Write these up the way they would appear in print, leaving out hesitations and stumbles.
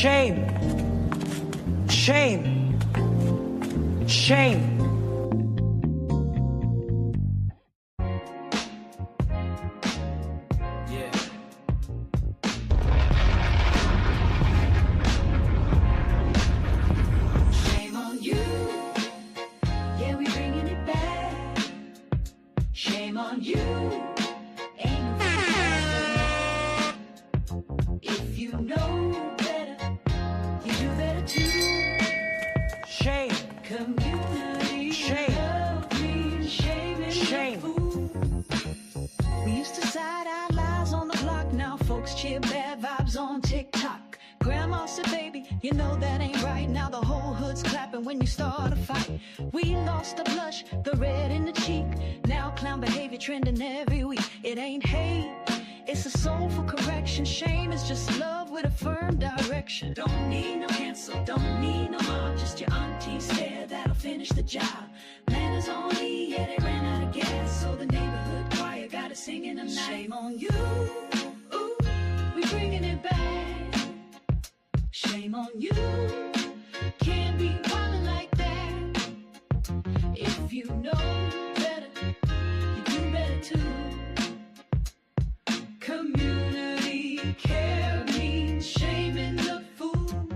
Shame. Shame. Shame. Yeah. Shame on you. Yeah, we bringing it back. Shame on you. Ain't no if you know better, you do better too. Shame. Community. Shame. Love means shame and Shame. fool. We used to side our lies on the block. Now folks cheer bad vibes on TikTok. Grandma said, baby, you know that ain't right. Now the whole hood's clapping when you start a fight. We lost the blush, the red in the cheek. Now clown behavior trending every week. It ain't hate, it's a soulful correction. Shame is just love with a firm direction. Don't need no cancel, don't need no mom. Just your auntie stare, that'll finish the job. Manners only, yeah, they ran out of gas. So the neighborhood choir got us singing a night. Shame on you, ooh, we bringing it back. Shame on you, can't be wildin' like that. If you know better, you do better too. Community care means shaming the fool.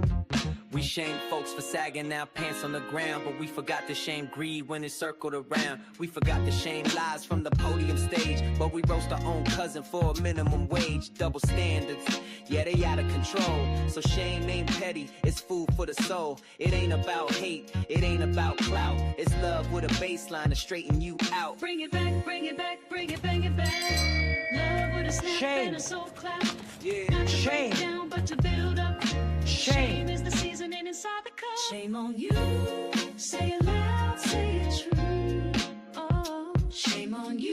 We shame folks for sagging our pants on the ground, but we forgot to shame greed when it circled around. We forgot to shame lies from the podium stage, but we roast our own cousin for a minimum wage. Double standards, yeah, they out of control. So shame ain't petty, it's food for the soul. It ain't about hate, it ain't about clout. It's love with a baseline to straighten you out. Bring it back, bring it back, bring it, bring it back. Love with a snap Shame. and a soul clap. Yeah. Not to Shame. break down, but to build up. Shame. Is the seasoning inside the cup. Shame on you. Say it loud, say it true. Oh, shame on you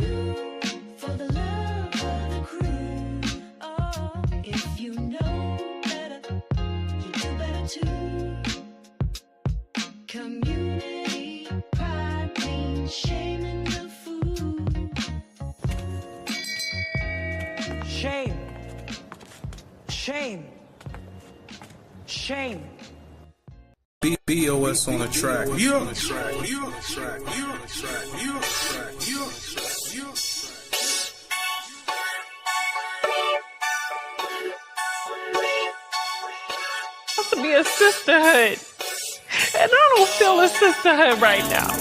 for the love of the crew. Oh, if you know better, you do better too. Community pride means shaming the fool. Shame. Shame. Shame. BOS on the track. You on the track. You on the track. You on the track. You on the track. You on the track. You on the track. Supposed to be a sisterhood, and I don't feel a sisterhood right now.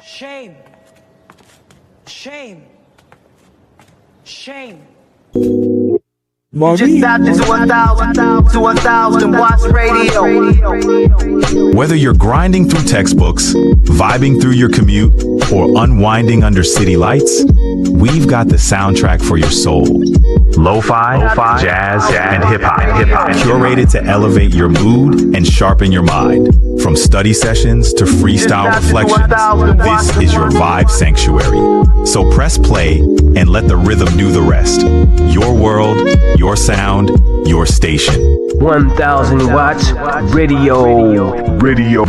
Shame. Shame. Shame. Just tapped into 1,000 watts radio. Whether you're grinding through textbooks, vibing through your commute, or unwinding under city lights, we've got the soundtrack for your soul. Lo-fi, jazz, and hip-hop. Curated to elevate your mood and sharpen your mind. From study sessions to freestyle reflections, this is your vibe sanctuary. So press play and let the rhythm do the rest. Your world, your sound, your station. 1,000 watts radio. Radio.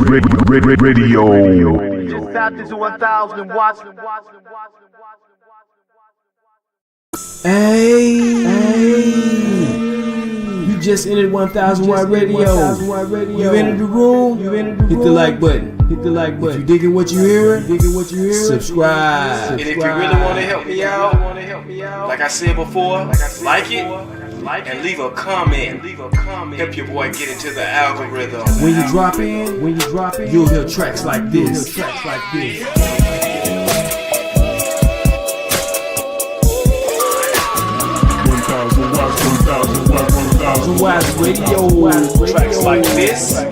Just tapped into 1,000 watts. Hey, you just entered 1,000 watt radio. You entered the room, hit the like button. If you digging what you hearing, subscribe. And if you really want to help me out, like I said before, like it and leave a comment. Help your boy get into the algorithm. When you drop in, you'll hear tracks like this. 1,000 watts radio. Tracks like this.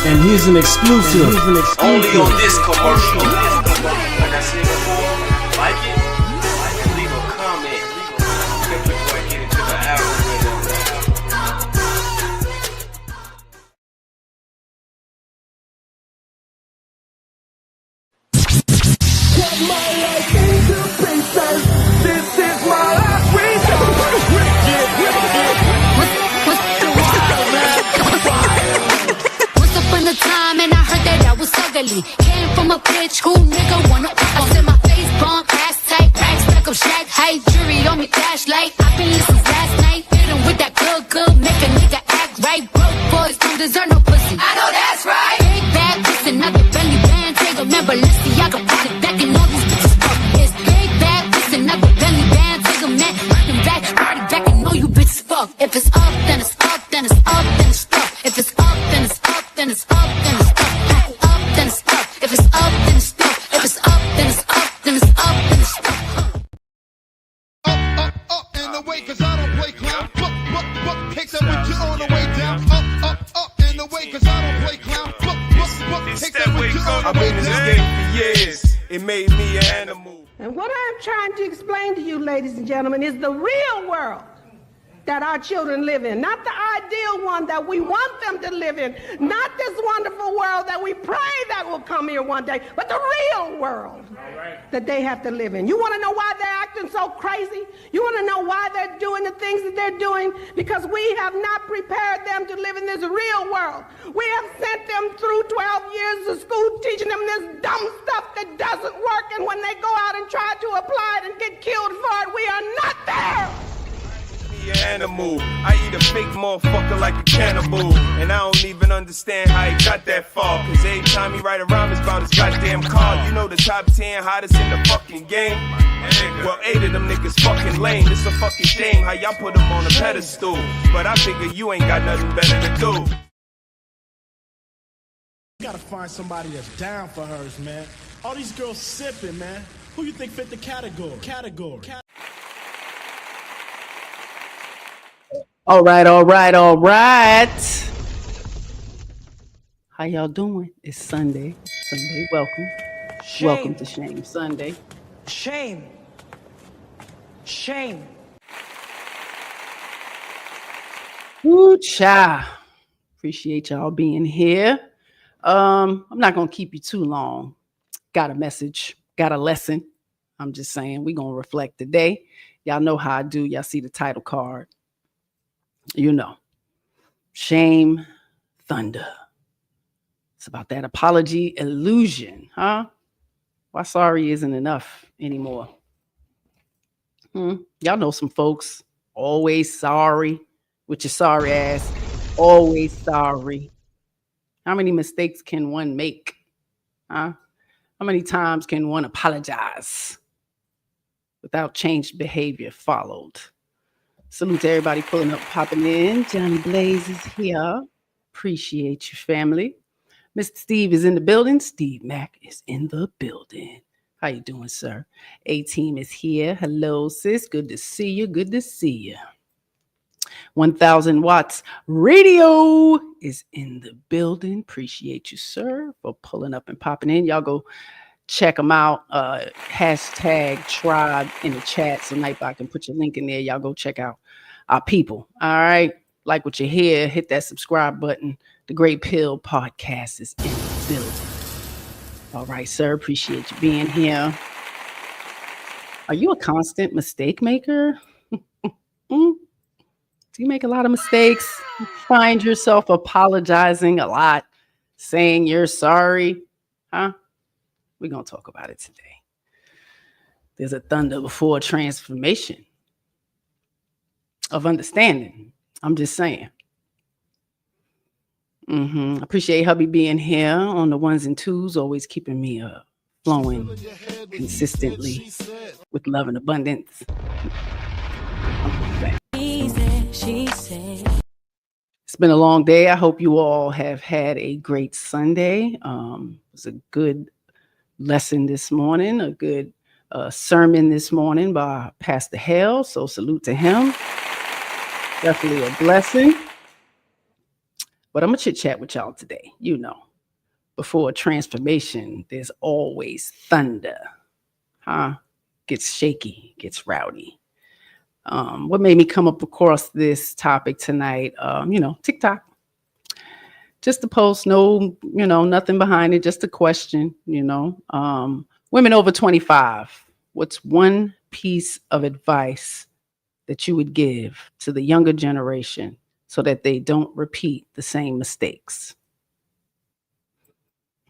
And here's an exclusive. Only on this commercial. Like I said before, like it and leave a comment. Help your boy get into the algorithm. Cut my life into pieces. This is my last Once upon a time, and I heard that I was ugly. Came from a bitch who nigga wanna. I said my face bump, ass tight, racks like I'm Shaq height, jury on me flashlight. I been lit since last night. Hit him with that good, make a nigga act right. Broke boys don't deserve no pussy. I know that's right. Big bad pussy, not the belly band. Take a member, let's see, I can put it back in all these bitches fuck. It's big bad pussy, not the belly band. Take a man, run them back, party back and know you bitches fuck. If it's up, then it's up, then it's up, then it's stuff. If it's up, then it's up, then it's up, then it's stuff. Back up, then it's stuff. If it's up, then it's stuff. If it's up, then it's up, then it's up, then it's stuff. Up and away, cause I don't play clown. Take that with you on the way down. Up and away, cause I don't play clown. Take that with you on the way down. I've been in this game for years. It made me an animal. And what I'm trying to explain to you, ladies and gentlemen, is the real world that our children live in. Not the ideal one that we want them to live in. Not this wonderful world that we pray that will come here one day, but the real world that they have to live in. You want to know why they're acting so crazy? You want to know why they're doing the things that they're doing? Because we have not prepared them to live in this real world. We have sent them through 12 years of school teaching them this dumb stuff that doesn't work, and when they go out and try to apply it and get killed for it, we are not there. Animal. I eat a fake motherfucker like a cannibal. And I don't even understand how he got that far. Cause every time he write a rhyme, it's about his goddamn car. You know the top 10 hottest in the fucking game? Well, 8 of them niggas fucking lame. It's a fucking shame how y'all put them on a pedestal. But I figure you ain't got nothing better to do. You gotta find somebody that's down for hers, man. All these girls sipping, man. Who you think fit the category? All right. How y'all doing? It's Sunday. Welcome. Shame. Welcome to Shame Sunday. Shame. Woo cha. Appreciate y'all being here. I'm not gonna keep you too long. Got a message, got a lesson. I'm just saying we're gonna reflect today. Y'all know how I do. Y'all see the title card. You know, shame, thunder. It's about that apology illusion, huh? Why sorry isn't enough anymore? Y'all know some folks always sorry with your sorry ass, always sorry. How many mistakes can one make? Huh? How many times can one apologize without changed behavior followed? Salute to everybody pulling up, popping in. Johnny Blaze is here. Appreciate you, family. Mr. Steve is in the building. Steve Mack is in the building. How you doing, sir? A-Team is here. Hello, sis. Good to see you. Good to see you. 1000 Watts Radio is in the building. Appreciate you, sir, for pulling up and popping in. Y'all go check them out. Hashtag tribe in the chat. So Nightbot can put your link in there. Y'all go check out our people. All right. Like what you hear, hit that subscribe button. The Great Pill Podcast is in the building. All right, sir. Appreciate you being here. Are you a constant mistake maker? Do you make a lot of mistakes? You find yourself apologizing a lot, saying you're sorry? Huh? We're going to talk about it today. There's a thunder before a transformation of understanding. I'm just saying. Appreciate hubby being here on the ones and twos, always keeping me flowing consistently with love and abundance. It's been a long day. I hope you all have had a great Sunday. It was a good lesson this morning, a good sermon this morning by Pastor Hale. So salute to him. Definitely a blessing. But I'm going to chit chat with y'all today. You know, before a transformation, there's always thunder. Gets shaky, gets rowdy. What made me come up across this topic tonight? TikTok. Just a post, no, nothing behind it, just a question, women over 25. What's one piece of advice that you would give to the younger generation so that they don't repeat the same mistakes?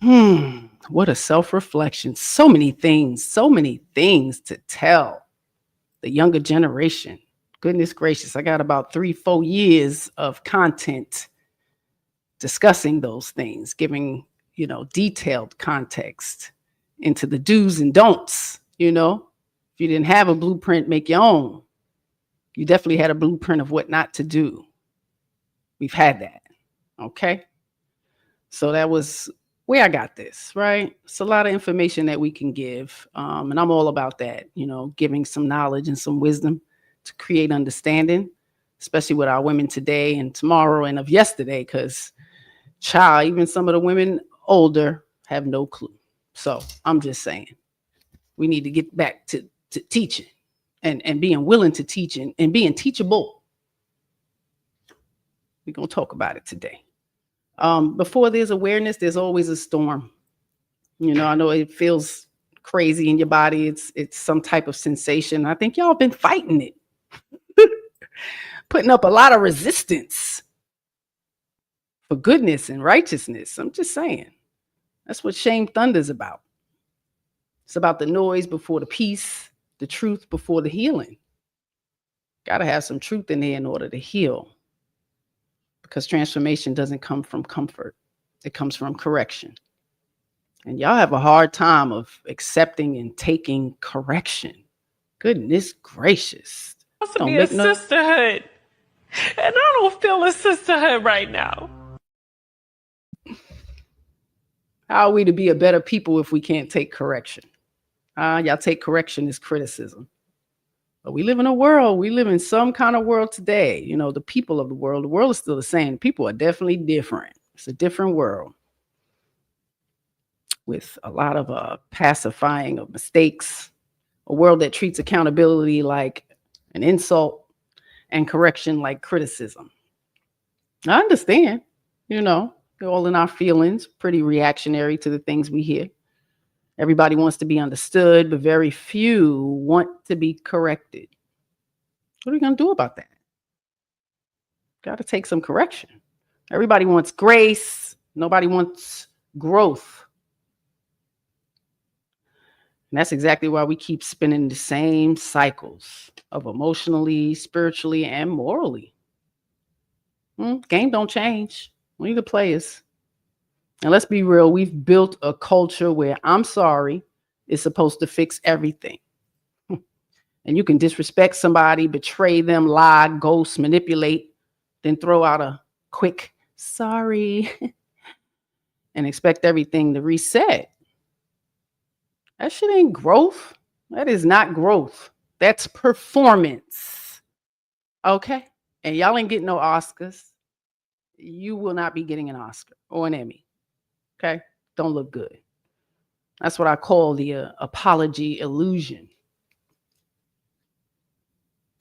What a self-reflection. So many things to tell the younger generation. Goodness gracious, I got about 3-4 years of content discussing those things, giving, detailed context into the do's and don'ts. If you didn't have a blueprint, make your own. You definitely had a blueprint of what not to do. We've had that. Okay. So that was where I got this, right? It's a lot of information that we can give. And I'm all about that, giving some knowledge and some wisdom to create understanding, especially with our women today and tomorrow and of yesterday, because even some of the women older have no clue. So I'm just saying we need to get back to teaching and being willing to teach and being teachable. We're going to talk about it today. Before there's awareness, there's always a storm. I know it feels crazy in your body. It's some type of sensation. I think y'all been fighting it, putting up a lot of resistance for goodness and righteousness. I'm just saying. That's what Shame Thunder is about. It's about the noise before the peace, the truth before the healing. Got to have some truth in there in order to heal. Because transformation doesn't come from comfort. It comes from correction. And y'all have a hard time of accepting and taking correction. Goodness gracious. Supposed to be a sisterhood. And I don't feel a sisterhood right now. How are we to be a better people if we can't take correction? Y'all take correction as criticism. But we live in a world, we live in some kind of world today. The people of the world is still the same. People are definitely different. It's a different world with a lot of pacifying of mistakes, a world that treats accountability like an insult and correction like criticism. I understand, we're all in our feelings, pretty reactionary to the things we hear. Everybody wants to be understood, but very few want to be corrected. What are we going to do about that? Got to take some correction. Everybody wants grace. Nobody wants growth. And that's exactly why we keep spinning the same cycles of emotionally, spiritually, and morally. Game don't change. We the players. And let's be real, we've built a culture where I'm sorry is supposed to fix everything. And you can disrespect somebody, betray them, lie, ghost, manipulate, then throw out a quick sorry and expect everything to reset. That shit ain't growth. That is not growth. That's performance. Okay? And y'all ain't getting no Oscars. You will not be getting an Oscar or an Emmy. Okay? Don't look good. That's what I call the apology illusion.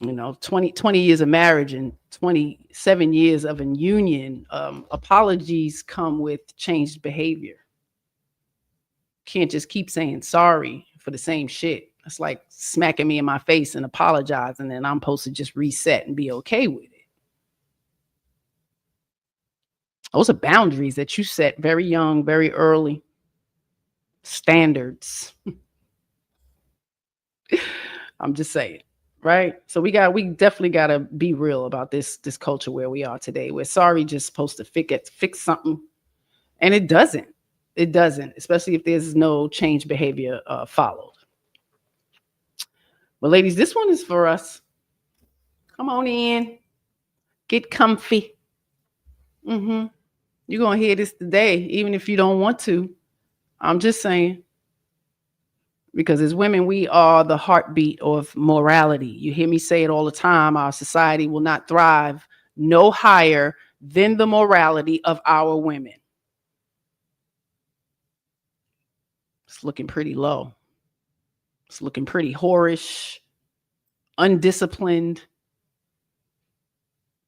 20 years of marriage and 27 years of a union, apologies come with changed behavior. Can't just keep saying sorry for the same shit. It's like smacking me in my face and apologizing, and I'm supposed to just reset and be okay with it. Those are boundaries that you set very young, very early. Standards. I'm just saying. Right? So we definitely got to be real about this culture where we are today, where sorry just supposed to fix something. And it doesn't. It doesn't, especially if there's no change behavior followed. But ladies, this one is for us. Come on in. Get comfy. You're going to hear this today, even if you don't want to. I'm just saying. Because as women, we are the heartbeat of morality. You hear me say it all the time. Our society will not thrive no higher than the morality of our women. It's looking pretty low. It's looking pretty whorish, undisciplined,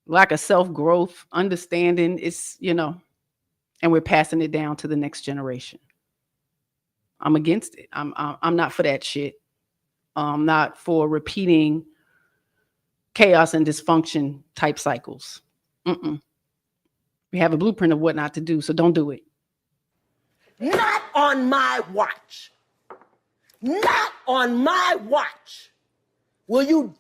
lack of self-growth, understanding. It's, and we're passing it down to the next generation. I'm against it. I'm not for that shit. I'm not for repeating chaos and dysfunction type cycles. We have a blueprint of what not to do, so don't do it. Not on my watch. Not on my watch. Will you?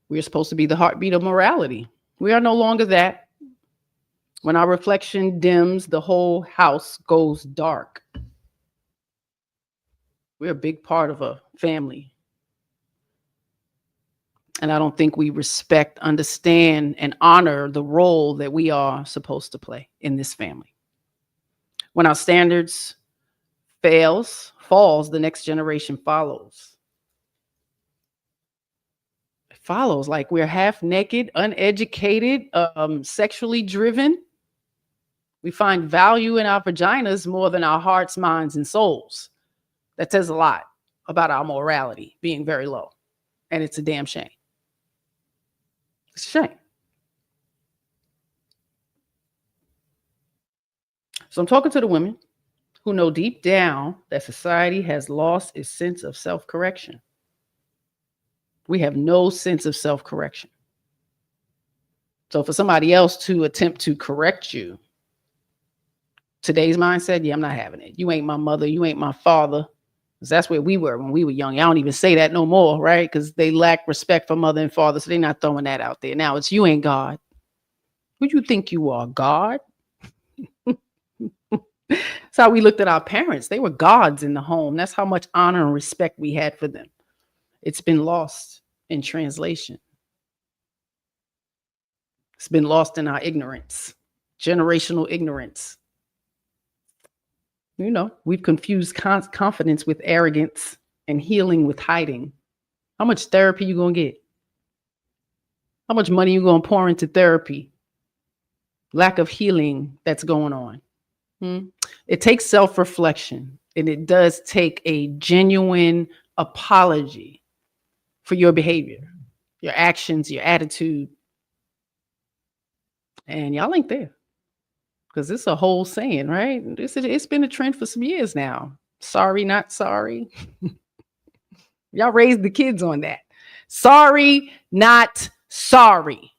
We're supposed to be the heartbeat of morality. We are no longer that. When our reflection dims, the whole house goes dark. We're a big part of a family. And I don't think we respect, understand, and honor the role that we are supposed to play in this family. When our standards falls, the next generation follows. It follows like we're half naked, uneducated, sexually driven. We find value in our vaginas more than our hearts, minds, and souls. That says a lot about our morality being very low. And it's a damn shame. It's a shame. So I'm talking to the women who know deep down that society has lost its sense of self-correction. We have no sense of self-correction. So for somebody else to attempt to correct you, today's mindset, I'm not having it. You ain't my mother. You ain't my father. Because that's where we were when we were young. I don't even say that no more, right? Because they lack respect for mother and father. So they're not throwing that out there. Now it's you ain't God. Who do you think you are? God? That's how we looked at our parents. They were gods in the home. That's how much honor and respect we had for them. It's been lost in translation. It's been lost in our ignorance, generational ignorance. We've confused confidence with arrogance and healing with hiding. How much therapy you going to get? How much money you going to pour into therapy? Lack of healing that's going on. It takes self-reflection, and it does take a genuine apology for your behavior, your actions, your attitude. And y'all ain't there. Because it's a whole saying, right? It's been a trend for some years now. Sorry, not sorry. Y'all raised the kids on that. Sorry, not sorry.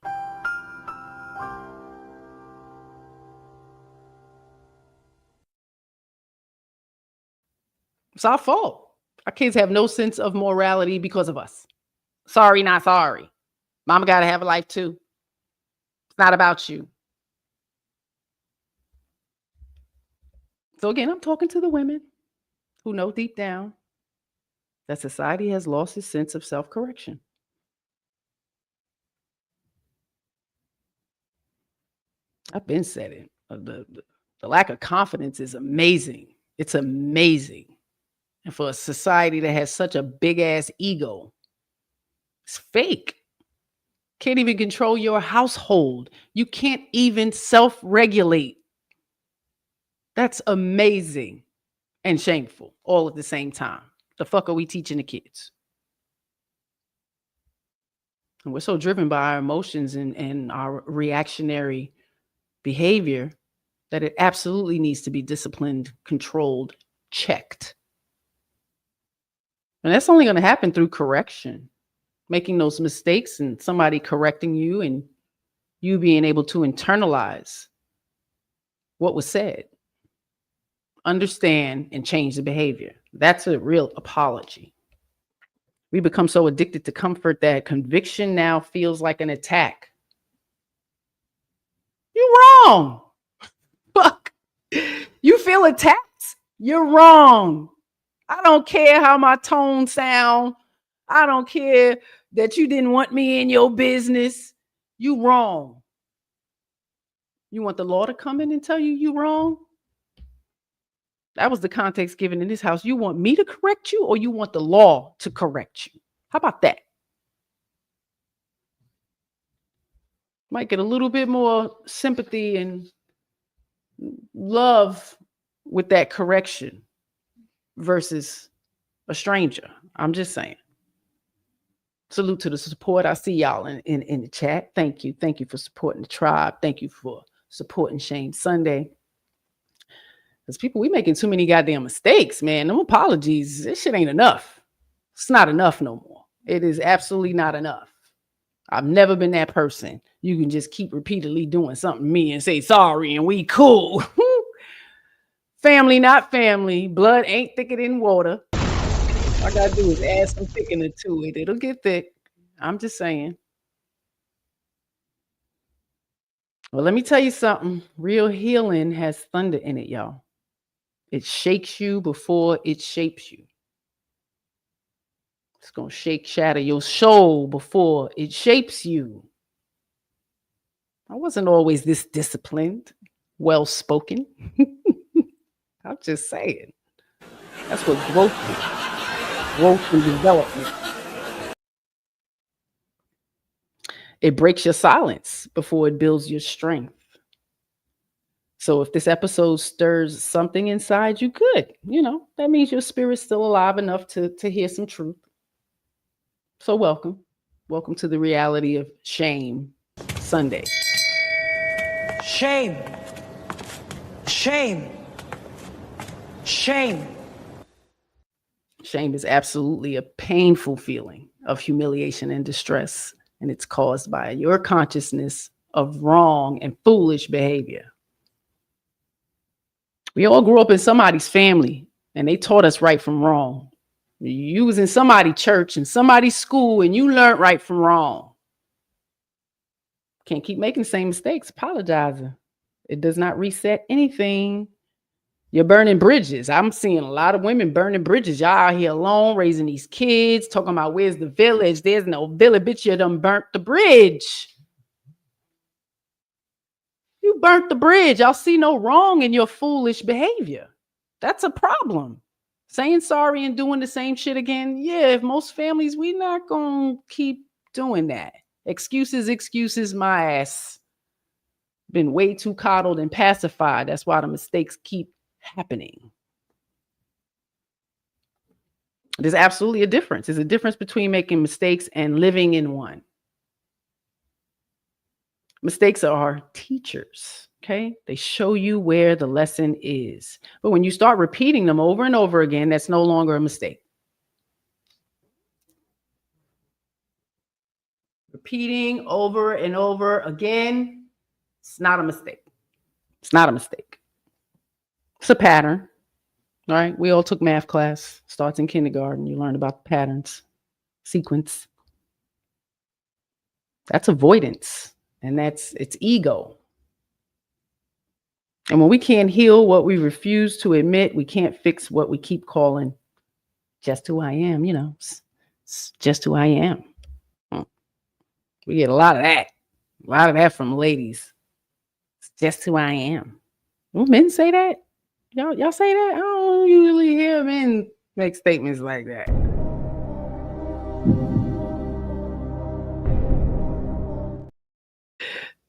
It's our fault. Our kids have no sense of morality because of us. Sorry, not sorry. Mama got to have a life too. It's not about you. So again, I'm talking to the women who know deep down that society has lost its sense of self-correction. I've been said it. The lack of confidence is amazing. It's amazing. And for a society that has such a big ass ego, it's fake. Can't even control your household. You can't even self-regulate. That's amazing and shameful all at the same time. The fuck are we teaching the kids? And we're so driven by our emotions and our reactionary behavior that it absolutely needs to be disciplined, controlled, checked. And that's only going to happen through correction, making those mistakes and somebody correcting you and you being able to internalize what was said, understand, and change the behavior. That's a real apology. We become so addicted to comfort that conviction now feels like an attack. You're wrong. Fuck. You feel attacked? You're wrong. I don't care how my tone sound. I don't care that you didn't want me in your business. You wrong. You want the law to come in and tell you wrong? That was the context given in this house. You want me to correct you or you want the law to correct you? How about that? Might get a little bit more sympathy and love with that correction versus a stranger. I'm just saying. Salute to the support. I see y'all in the chat. Thank you. Thank you for supporting the tribe. Thank you for supporting Shame Sunday. Because people, we making too many goddamn mistakes, man. No apologies. This shit ain't enough. It's not enough no more. It is absolutely not enough. I've never been that person. You can just keep repeatedly doing something to me and say sorry and we cool. Family, not family. Blood ain't thicker than water. All I gotta do is add some thickener to it. It'll get thick. I'm just saying. Well, let me tell you something. Real healing has thunder in it, y'all. It shakes you before it shapes you. It's going to shake, shatter your soul before it shapes you. I wasn't always this disciplined, well-spoken. I'm just saying. That's what growth is. Growth and development. It breaks your silence before it builds your strength. So if this episode stirs something inside you, good. That means your spirit's still alive enough to hear some truth. So welcome. Welcome to the reality of Shame Sunday. Shame. Shame. Shame. Shame is absolutely a painful feeling of humiliation and distress, and it's caused by your consciousness of wrong and foolish behavior. We all grew up in somebody's family, and they taught us right from wrong. You was in somebody's church and somebody's school, and you learned right from wrong. Can't keep making the same mistakes, apologizing. It does not reset anything. You're burning bridges. I'm seeing a lot of women burning bridges. Y'all out here alone, raising these kids, talking about where's the village. There's no village, bitch. You done burnt the bridge. You burnt the bridge. Y'all see no wrong in your foolish behavior. That's a problem. Saying sorry and doing the same shit again. Yeah, if most families, we not going to keep doing that. Excuses, my ass. Been way too coddled and pacified. That's why the mistakes keep happening. There's absolutely a difference. There's a difference between making mistakes and living in one. Mistakes are teachers, okay? They show you where the lesson is. But when you start repeating them over and over again, that's no longer a mistake. Repeating over and over again, it's not a mistake. It's not a mistake. It's a pattern, all right? We all took math class. Starts in kindergarten. You learn about the patterns, sequence. That's avoidance. And it's ego. And when we can't heal what we refuse to admit, we can't fix what we keep calling just who I am, it's just who I am. We get a lot of that from ladies. It's just who I am. Will men say that? Y'all say that? I don't usually hear men make statements like that.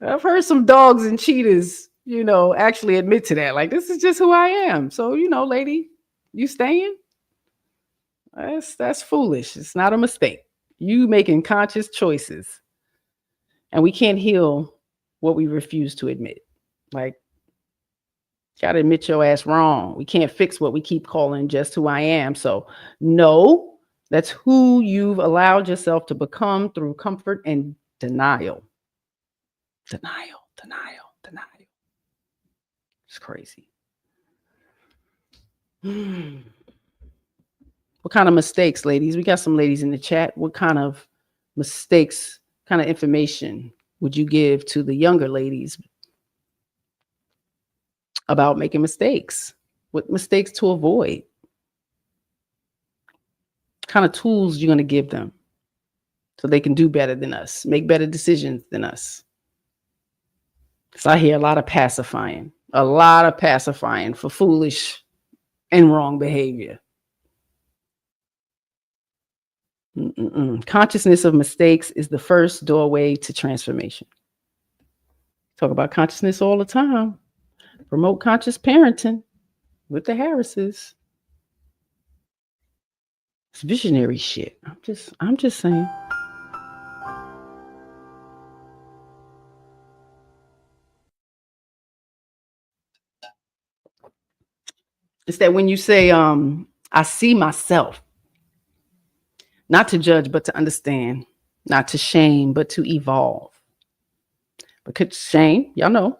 I've heard some dogs and cheetahs, actually admit to that. Like, this is just who I am. So, lady, you staying? That's foolish. It's not a mistake. You making conscious choices. And we can't heal what we refuse to admit. Like, gotta admit your ass wrong. We can't fix what we keep calling just who I am. So, no, that's who you've allowed yourself to become through comfort and denial. Denial. It's crazy. What kind of mistakes, ladies? We got some ladies in the chat. What kind of mistakes, kind of information would you give to the younger ladies about making mistakes? What mistakes to avoid? What kind of tools you're going to give them so they can do better than us, make better decisions than us? Because I hear a lot of pacifying for foolish and wrong behavior. Consciousness of mistakes is the first doorway to transformation. Talk about consciousness all the time. Promote conscious parenting with the Harrises. It's visionary shit. I'm just saying. It's that when you say, I see myself, not to judge, but to understand, not to shame, but to evolve. Because shame, y'all know,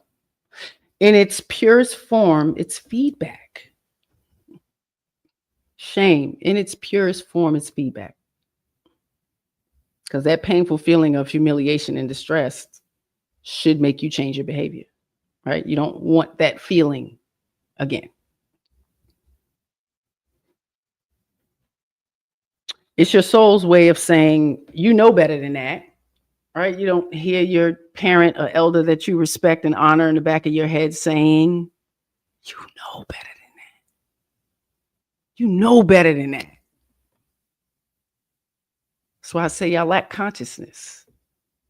in its purest form, it's feedback. Shame, in its purest form, it's feedback. Because that painful feeling of humiliation and distress should make you change your behavior, right? You don't want that feeling again. It's your soul's way of saying, you know better than that, right? You don't hear your parent or elder that you respect and honor in the back of your head saying, you know better than that. You know better than that. So I say y'all lack consciousness.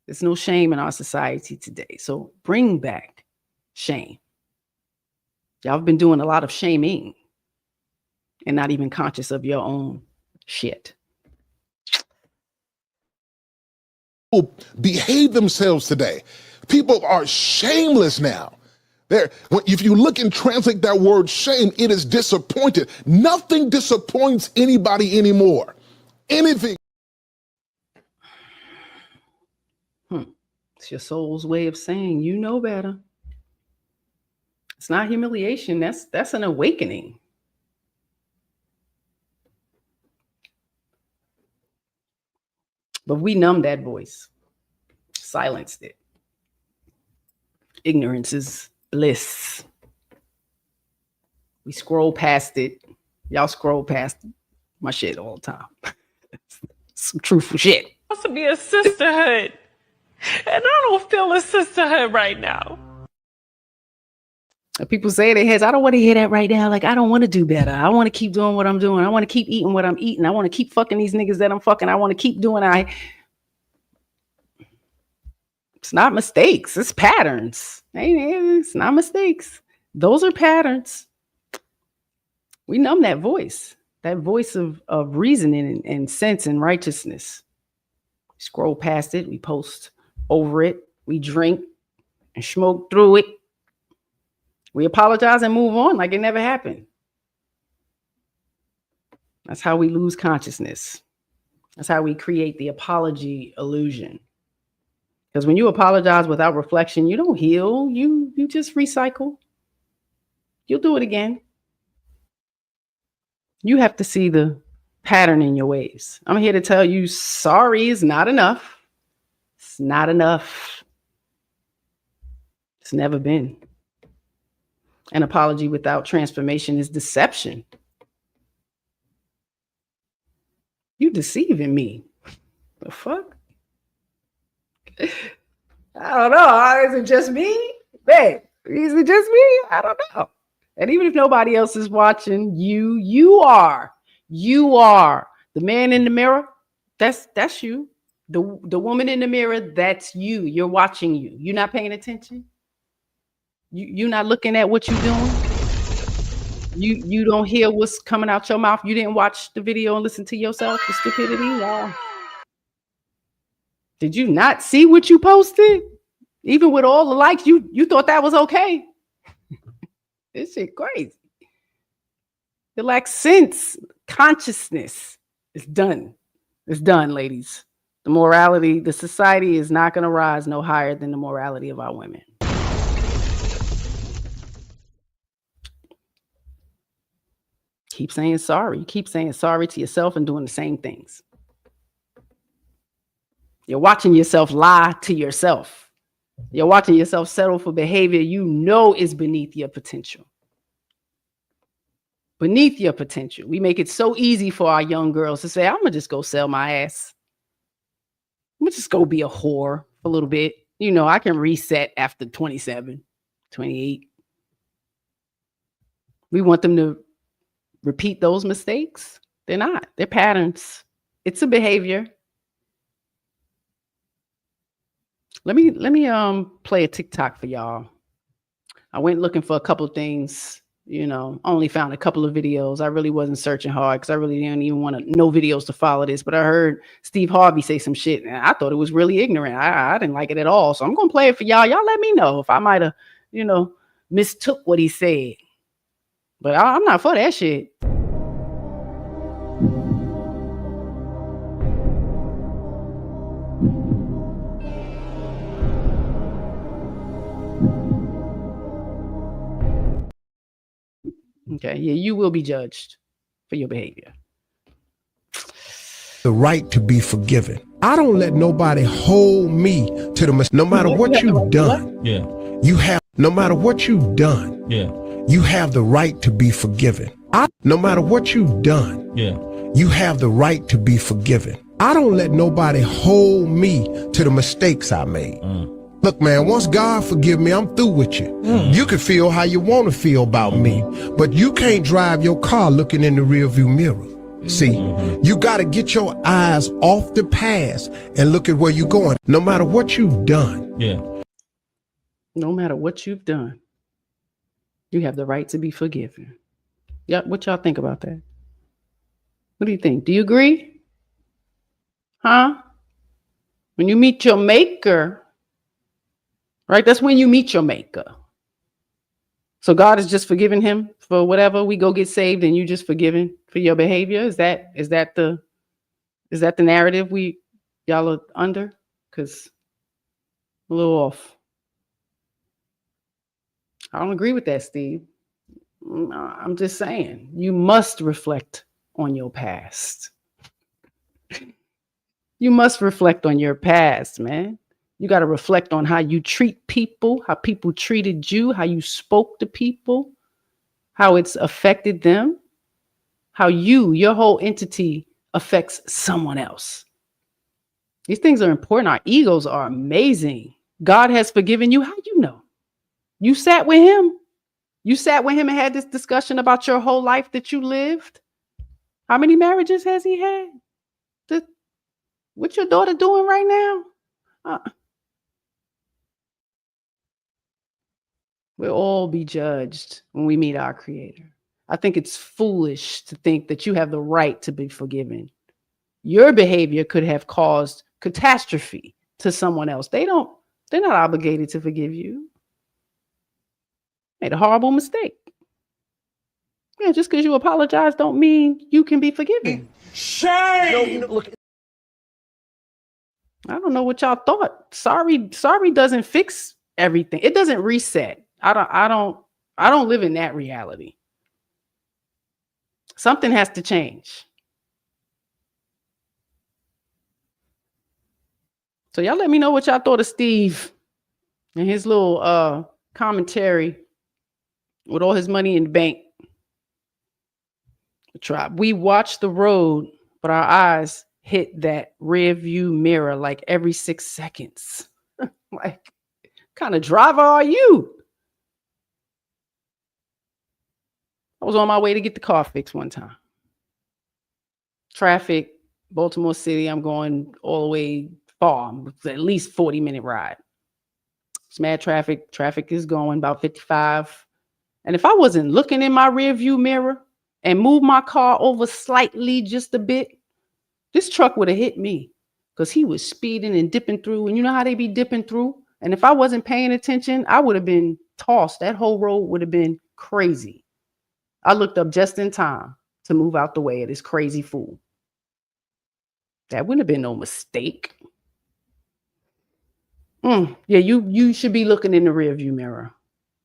There's no shame in our society today. So bring back shame. Y'all have been doing a lot of shaming and not even conscious of your own shit. Behave themselves today. People are shameless now. If you look and translate that word shame, it is disappointed. Nothing disappoints anybody anymore. Anything. It's your soul's way of saying, you know better. It's not humiliation. That's an awakening. But we numbed that voice, silenced it. Ignorance is bliss. We scroll past it. Y'all scroll past my shit all the time. Some truthful shit. Supposed to be a sisterhood, and I don't feel a sisterhood right now. People say in their heads, I don't want to hear that right now. Like, I don't want to do better. I want to keep doing what I'm doing. I want to keep eating what I'm eating. I want to keep fucking these niggas that I'm fucking. I want to keep doing It's not mistakes. It's patterns. It's not mistakes. Those are patterns. We numb that voice of reasoning and sense and righteousness. We scroll past it. We post over it. We drink and smoke through it. We apologize and move on like it never happened. That's how we lose consciousness. That's how we create the apology illusion. Because when you apologize without reflection, you don't heal. You just recycle. You'll do it again. You have to see the pattern in your ways. I'm here to tell you, sorry is not enough. It's not enough. It's never been. An apology without transformation is deception. You deceiving me. The fuck? I don't know. Is it just me? Babe, is it just me? I don't know. And even if nobody else is watching, you are. You are. The man in the mirror, that's you. The woman in the mirror, that's you. You're watching you. You're not paying attention. You're not looking at what you're doing. You don't hear what's coming out your mouth. You didn't watch the video and listen to yourself. The stupidity. Wow. Did you not see what you posted? Even with all the likes, you thought that was okay. This shit crazy. It lacks sense, consciousness. It's done. It's done, ladies. The morality, the society is not going to rise no higher than the morality of our women. Keep saying sorry. Keep saying sorry to yourself and doing the same things. You're watching yourself lie to yourself. You're watching yourself settle for behavior you know is beneath your potential. Beneath your potential. We make it so easy for our young girls to say, I'm going to just go sell my ass. I'm going to just go be a whore for a little bit. You know, I can reset after 27, 28. We want them to repeat those mistakes. They're not. They're patterns. It's a behavior. Let me play a TikTok for y'all. I went looking for a couple of things, you know, only found a couple of videos. I really wasn't searching hard because I really didn't even want to know videos to follow this. But I heard Steve Harvey say some shit and I thought it was really ignorant. I didn't like it at all. So I'm going to play it for y'all. Y'all let me know if I might have, you know, mistook what he said. But I'm not for that shit. Okay, yeah, you will be judged for your behavior. The right to be forgiven. I don't let nobody hold me to the no matter what you've done. Yeah. You have no matter what you've done. Yeah. You have the right to be forgiven. No matter what you've done. Yeah. You have the right to be forgiven. I don't let nobody hold me to the mistakes I made. Look, man, once God forgive me, I'm through with you. You can feel how you want to feel about me, but you can't drive your car looking in the rearview mirror. See, you got to get your eyes off the past and look at where you're going. No matter what you've done. Yeah. No matter what you've done, you have the right to be forgiven. Yeah, what y'all think about that? What do you think? Do you agree? Huh? When you meet your maker, right? That's when you meet your maker. So God is just forgiving him for whatever. We go get saved and you just forgiven for your behavior. Is that the narrative y'all are under? Because a little off. I don't agree with that, Steve. I'm just saying you must reflect on your past. You must reflect on your past, man. You got to reflect on how you treat people, how people treated you, how you spoke to people, how it's affected them, how your whole entity affects someone else. These things are important. Our egos are amazing. God has forgiven you. How you know? You sat with him. You sat with him and had this discussion about your whole life that you lived. How many marriages has he had? What's your daughter doing right now? We'll all be judged when we meet our Creator. I think it's foolish to think that you have the right to be forgiven. Your behavior could have caused catastrophe to someone else. They're not obligated to forgive you. Made a horrible mistake. Yeah, just because you apologize don't mean you can be forgiven. Shame! No, look. I don't know what y'all thought. Sorry doesn't fix everything. It doesn't reset. I don't live in that reality. Something has to change. So y'all let me know what y'all thought of Steve and his little commentary with all his money in the bank. The tribe. We watch the road but our eyes hit that rear view mirror like every 6 seconds. Like, what kind of driver are you? I was on my way to get the car fixed one time. Traffic, Baltimore City, I'm going all the way far, at least 40-minute ride. It's mad traffic. Traffic is going about 55. And if I wasn't looking in my rear view mirror and moved my car over slightly just a bit, this truck would have hit me because he was speeding and dipping through. And you know how they be dipping through? And if I wasn't paying attention, I would have been tossed. That whole road would have been crazy. I looked up just in time to move out the way of this crazy fool. That wouldn't have been no mistake. Yeah, you should be looking in the rearview mirror.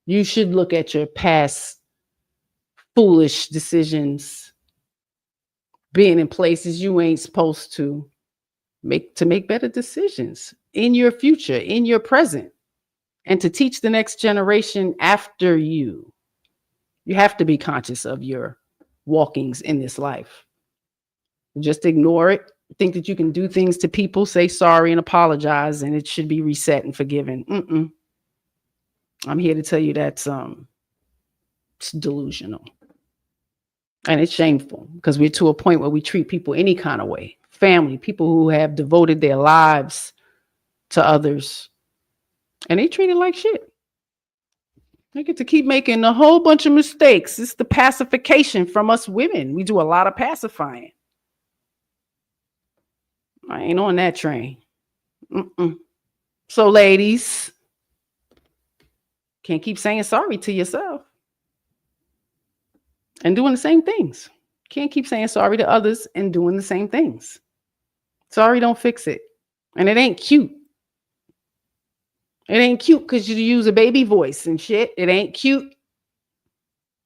You should look at your past foolish decisions, being in places you ain't supposed to make better decisions in your future, in your present, and to teach the next generation after you. You have to be conscious of your walkings in this life. Just ignore it. Think that you can do things to people, say sorry and apologize, and it should be reset and forgiven. I'm here to tell you that's it's delusional. And it's shameful because we're to a point where we treat people any kind of way. Family, people who have devoted their lives to others, and they treat it like shit. They get to keep making a whole bunch of mistakes. It's the pacification from us women. We do a lot of pacifying. I ain't on that train. So ladies, can't keep saying sorry to yourself and doing the same things. Can't keep saying sorry to others and doing the same things. Sorry don't fix it. And it ain't cute. It ain't cute because you use a baby voice and shit. It ain't cute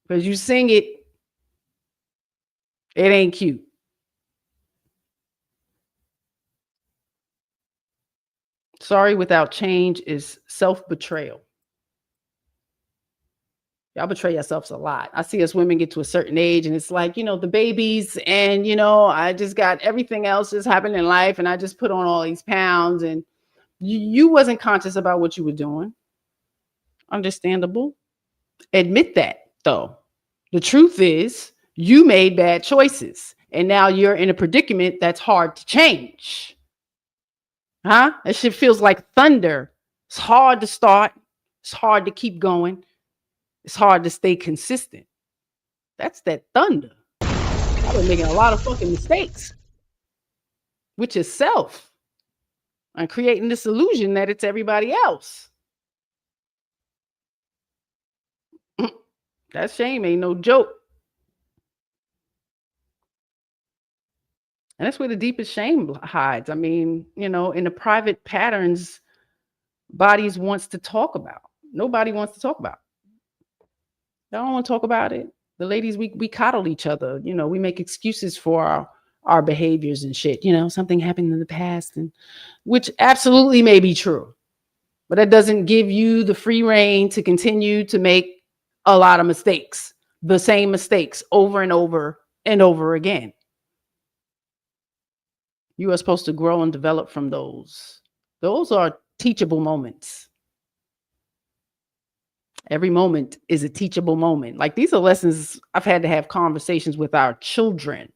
because you sing it. It ain't cute. Sorry without change is self-betrayal. Y'all betray yourselves a lot. I see us women get to a certain age and it's like, the babies and, I just got everything else just happened in life and I just put on all these pounds and you wasn't conscious about what you were doing. Understandable. Admit that though. The truth is you made bad choices and now you're in a predicament that's hard to change. That shit feels like thunder. It's hard to start. It's hard to keep going. It's hard to stay consistent. That's that thunder. I've been making a lot of fucking mistakes with yourself and creating this illusion that it's everybody else. That shame ain't no joke. And that's where the deepest shame hides. I mean, in the private patterns bodies wants to talk about. Nobody wants to talk about. They don't want to talk about it. The ladies, we coddle each other. We make excuses for our behaviors and shit. Something happened in the past, and which absolutely may be true. But that doesn't give you the free reign to continue to make a lot of mistakes, the same mistakes over and over and over again. You are supposed to grow and develop from those. Those are teachable moments. Every moment is a teachable moment. Like these are lessons I've had to have conversations with our children.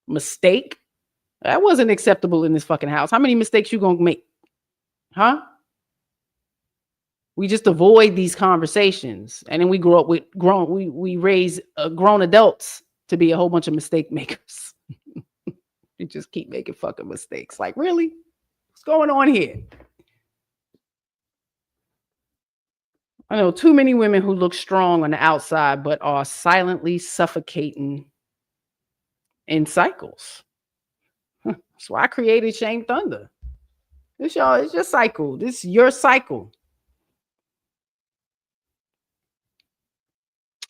Mistake? That wasn't acceptable in this fucking house. How many mistakes you gonna make? We just avoid these conversations. And then we grow up with we raise grown adults to be a whole bunch of mistake makers. You just keep making fucking mistakes. Like, really? What's going on here? I know too many women who look strong on the outside, but are silently suffocating in cycles. That's why I created Shame Thunder. It's your cycle. This is your cycle.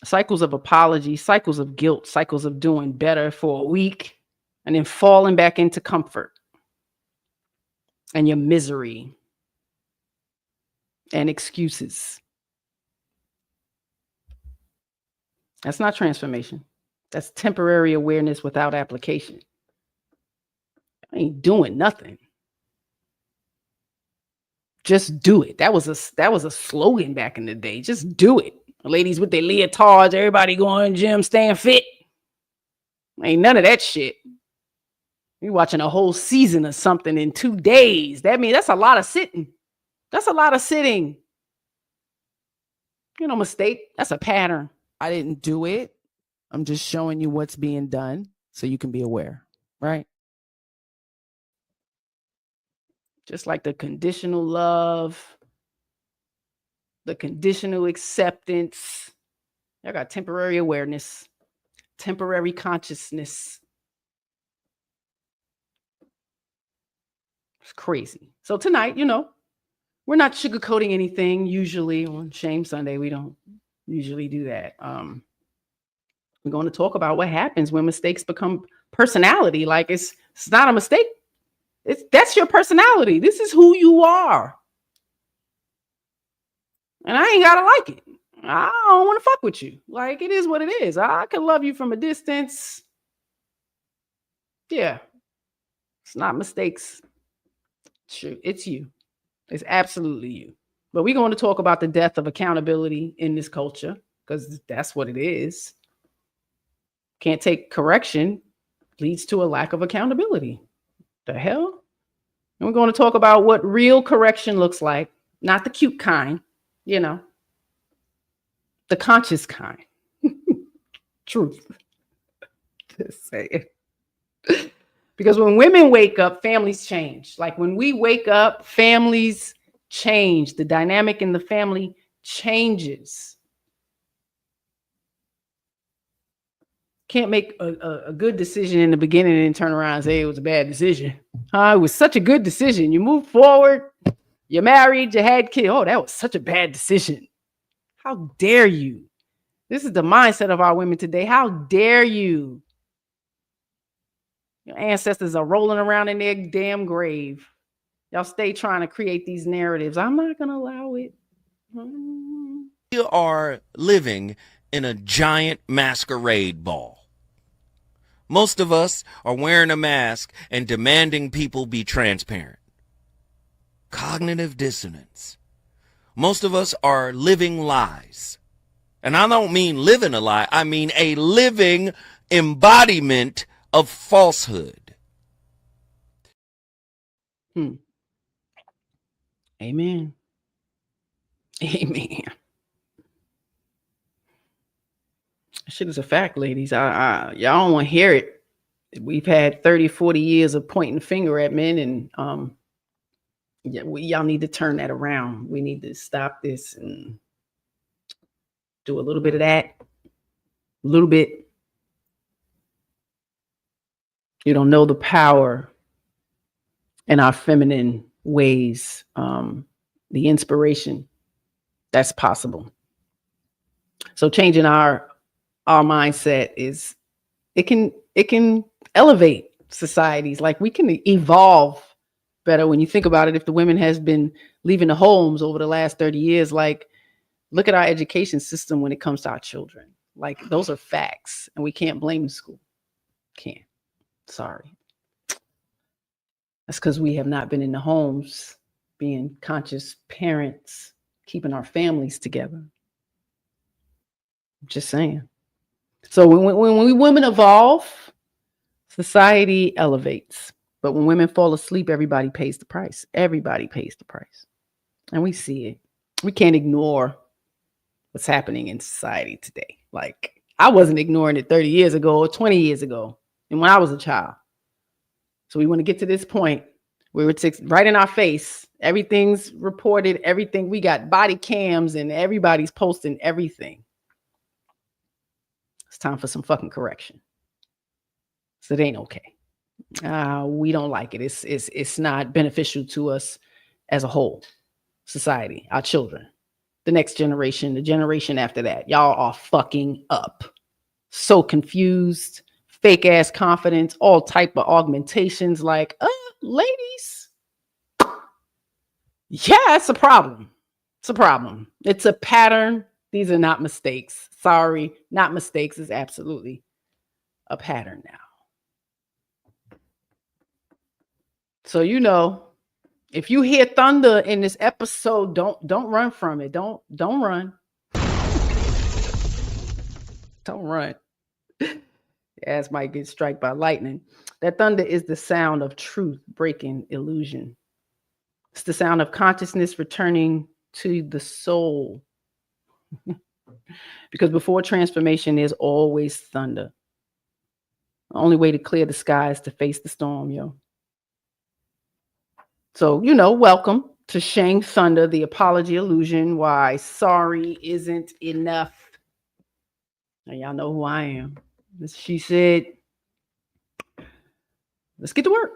Cycles of apology, cycles of guilt, cycles of doing better for a week, and then falling back into comfort and your misery and excuses. That's not transformation. That's temporary awareness without application. I ain't doing nothing. Just do it. That was a slogan back in the day. Just do it. Ladies with their leotards, everybody going to the gym, staying fit. Ain't none of that shit. You're watching a whole season of something in 2 days. That means that's a lot of sitting. That's a lot of sitting. You know, mistake. That's a pattern. I didn't do it. I'm just showing you what's being done so you can be aware, right? Just like the conditional love, the conditional acceptance. I got temporary awareness, temporary consciousness. It's crazy. So tonight, you know, we're not sugarcoating anything. Usually on Shame Sunday, we don't usually do that. We're going to talk about what happens when mistakes become personality. Like it's not a mistake. That's your personality. This is who you are. And I ain't gotta like it. I don't want to fuck with you. Like, it is what it is. I can love you from a distance. Yeah. It's not mistakes. True. It's you. It's absolutely you. But we're going to talk about the death of accountability in this culture, because that's what it is. Can't take correction leads to a lack of accountability. The hell? And we're going to talk about what real correction looks like, not the cute kind, you know, the conscious kind. Truth. Just say it. Because when women wake up, families change. Like when we wake up, families change. The dynamic in the family changes. Can't make a good decision in the beginning and then turn around and say it was a bad decision. It was such a good decision. You moved forward, you're married, you had kids. Oh, that was such a bad decision. How dare you? This is the mindset of our women today. How dare you? Your ancestors are rolling around in their damn grave. Y'all stay trying to create these narratives. I'm not going to allow it. You are living in a giant masquerade ball. Most of us are wearing a mask and demanding people be transparent. Cognitive dissonance. Most of us are living lies. And I don't mean living a lie. I mean a living embodiment of falsehood. Amen. Amen. Shit is a fact, ladies. Y'all don't want to hear it. We've had 30, 40 years of pointing the finger at men, and y'all need to turn that around. We need to stop this and do a little bit of that. A little bit. You don't know the power in our feminine ways, the inspiration that's possible. So changing our mindset is, it can elevate societies. Like, we can evolve better. When you think about it, if the women has been leaving the homes over the last 30 years, like, look at our education system when it comes to our children. Like, those are facts, and we can't blame the school. Can't. Sorry. That's because we have not been in the homes, being conscious parents, keeping our families together. Just saying. So when we women evolve, society elevates. But when women fall asleep, everybody pays the price. Everybody pays the price. And we see it. We can't ignore what's happening in society today. Like, I wasn't ignoring it 30 years ago or 20 years ago, and when I was a child. So we want to get to this point where it's right in our face. Everything's reported, everything. We got body cams and everybody's posting everything. It's time for some fucking correction. So it ain't okay. We don't like it. It's not beneficial to us as a whole society, our children, the next generation, the generation after that. Y'all are fucking up. So confused, fake ass confidence, all type of augmentations. Like, ladies, yeah, it's a problem. It's a problem. It's a pattern. These are not mistakes. Sorry, not mistakes. Is absolutely a pattern now. So, if you hear thunder in this episode, don't run from it. Don't run. Don't run. As might get struck by lightning. That thunder is the sound of truth breaking illusion. It's the sound of consciousness returning to the soul. Because before transformation, there's always thunder. The only way to clear the sky is to face the storm, yo. So, welcome to Shame Thunder, the apology illusion. Why sorry isn't enough. Now, y'all know who I am. She said, let's get to work.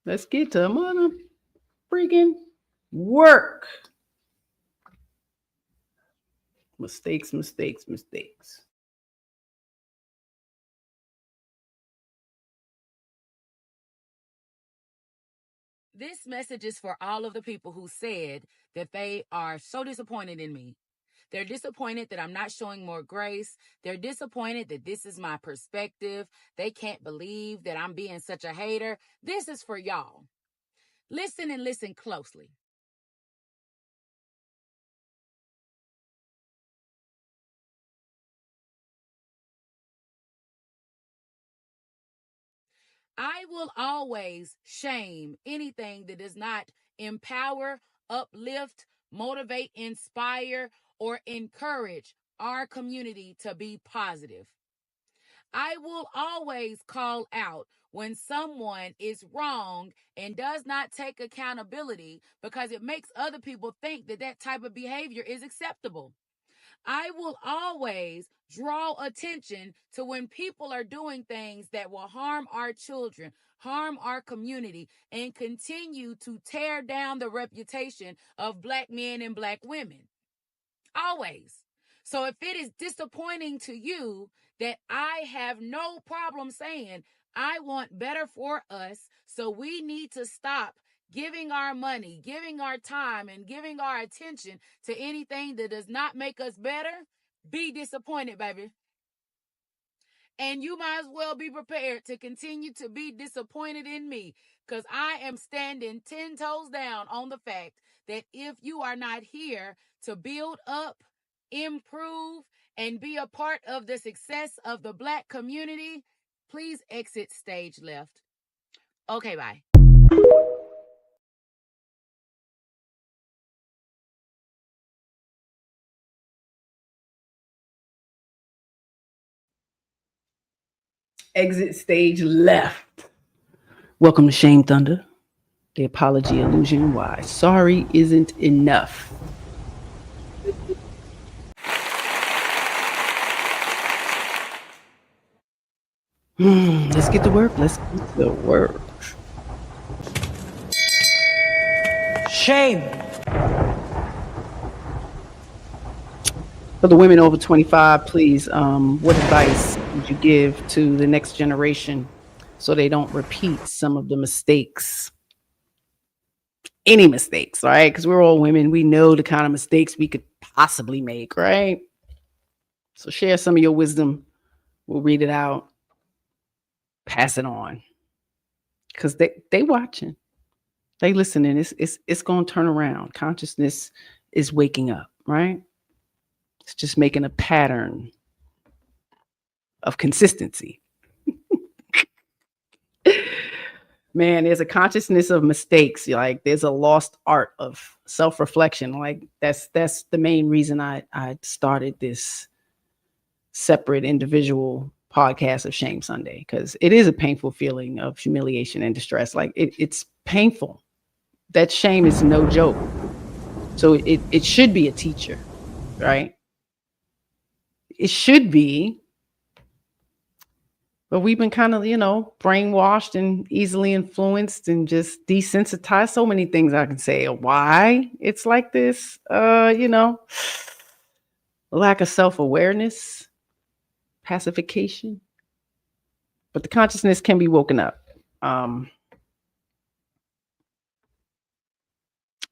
Let's get to mother freaking work. Mistakes. This message is for all of the people who said that they are so disappointed in me. They're disappointed that I'm not showing more grace. They're disappointed that this is my perspective. They can't believe that I'm being such a hater. This is for y'all. Listen and listen closely. I will always shame anything that does not empower, uplift, motivate, inspire, or encourage our community to be positive. I will always call out when someone is wrong and does not take accountability because it makes other people think that that type of behavior is acceptable. I will always draw attention to when people are doing things that will harm our children, harm our community, and continue to tear down the reputation of Black men and Black women. Always. So if it is disappointing to you that I have no problem saying I want better for us, so we need to stop giving our money, giving our time, and giving our attention to anything that does not make us better, be disappointed, baby. And you might as well be prepared to continue to be disappointed in me, because I am standing 10 toes down on the fact that if you are not here to build up, improve, and be a part of the success of the Black community, please exit stage left. Okay, bye. Exit stage left. Welcome to Shame Thunder, the apology illusion. Why sorry isn't enough. Let's get to work. Shame. For the women over 25, please, what advice would you give to the next generation so they don't repeat some of the mistakes? Any mistakes, right? Because we're all women. We know the kind of mistakes we could possibly make, right? So share some of your wisdom. We'll read it out. Pass it on. Because they watching. They listening. It's going to turn around. Consciousness is waking up, right? It's just making a pattern of consistency. Man, there's a consciousness of mistakes. Like there's a lost art of self-reflection. Like that's the main reason I started this separate individual podcast of Shame Sunday, because it is a painful feeling of humiliation and distress. Like it's painful. That shame is no joke. So it should be a teacher, right? It should be. But we've been kind of, brainwashed and easily influenced and just desensitized. So many things I can say why it's like this. Lack of self-awareness, pacification. But the consciousness can be woken up.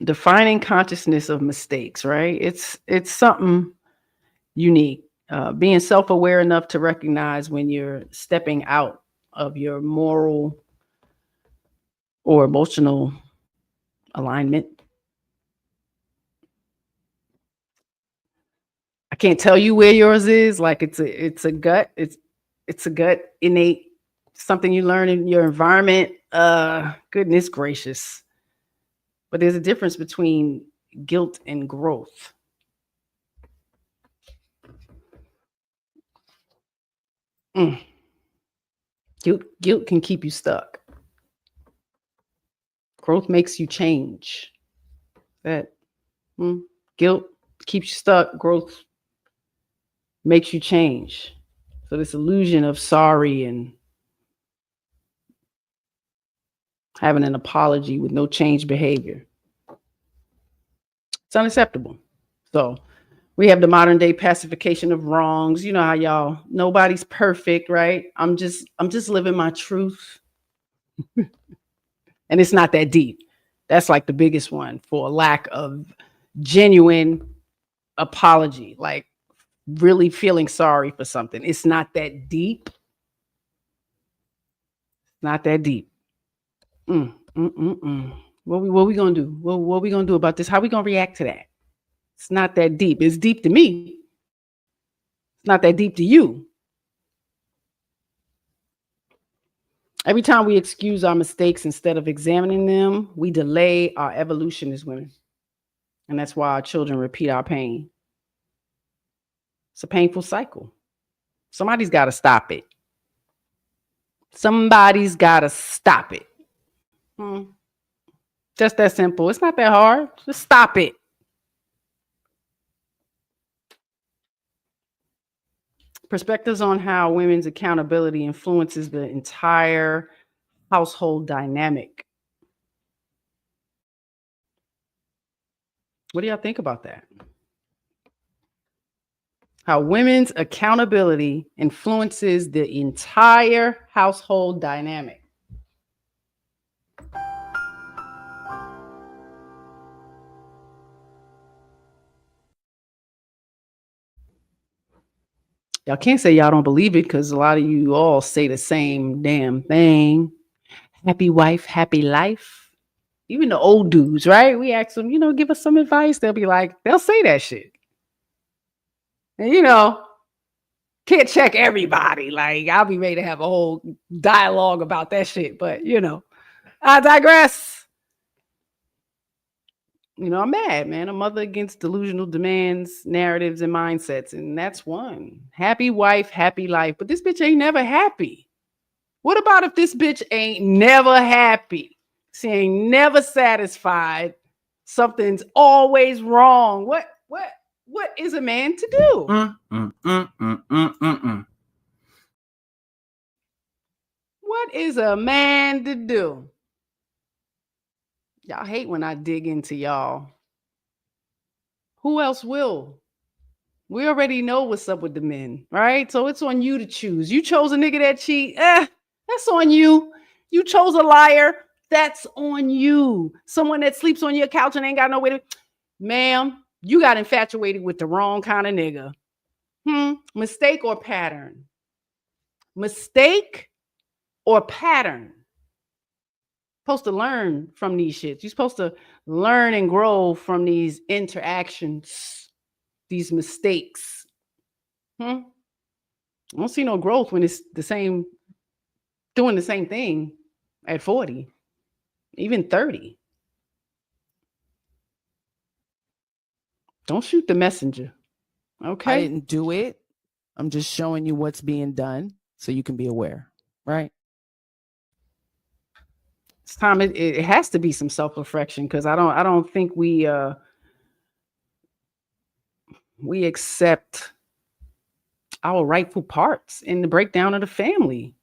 Defining consciousness of mistakes, right? It's something unique. Being self-aware enough to recognize when you're stepping out of your moral or emotional alignment. I can't tell you where yours is. Like it's a gut. It's a gut innate something you learn in your environment. Goodness gracious. But there's a difference between guilt and growth. Guilt can keep you stuck. Growth makes you change. Guilt keeps you stuck. Growth makes you change. So this illusion of sorry and having an apology with no change behavior, it's unacceptable. So we have the modern day pacification of wrongs. You know how y'all, nobody's perfect, right? I'm just living my truth. And it's not that deep. That's like the biggest one for lack of genuine apology, like really feeling sorry for something. It's not that deep. Not that deep. What we gonna do? What we gonna do about this? How we gonna react to that? It's not that deep. It's deep to me. It's not that deep to you. Every time we excuse our mistakes instead of examining them, we delay our evolution as women. And that's why our children repeat our pain. It's a painful cycle. Somebody's got to stop it. Somebody's got to stop it. Just that simple. It's not that hard. Just stop it. Perspectives on how women's accountability influences the entire household dynamic. What do y'all think about that? How women's accountability influences the entire household dynamic. Y'all can't say y'all don't believe it because a lot of you all say the same damn thing. Happy wife, happy life. Even the old dudes, right? We ask them, give us some advice. They'll be like, they'll say that shit. And can't check everybody. Like, I'll be ready to have a whole dialogue about that shit. But, I digress. I'm mad, man. A mother against delusional demands, narratives, and mindsets. And that's one. Happy wife, happy life. But this bitch ain't never happy. What about if this bitch ain't never happy? She ain't never satisfied. Something's always wrong. What is a man to do? What is a man to do? Y'all hate when I dig into y'all. Who else will? We already know what's up with the men, right? So it's on you to choose. You chose a nigga that cheat. That's on you. You chose a liar. That's on you. Someone that sleeps on your couch and ain't got no way to... Ma'am, you got infatuated with the wrong kind of nigga. Mistake or pattern? Mistake or pattern? Supposed to learn from these shits. You're supposed to learn and grow from these interactions, these mistakes. I don't see no growth when it's doing the same thing at 40, even 30. Don't shoot the messenger. Okay. I didn't do it. I'm just showing you what's being done so you can be aware, right? It's time. It has to be some self-reflection because I don't think we accept our rightful parts in the breakdown of the family.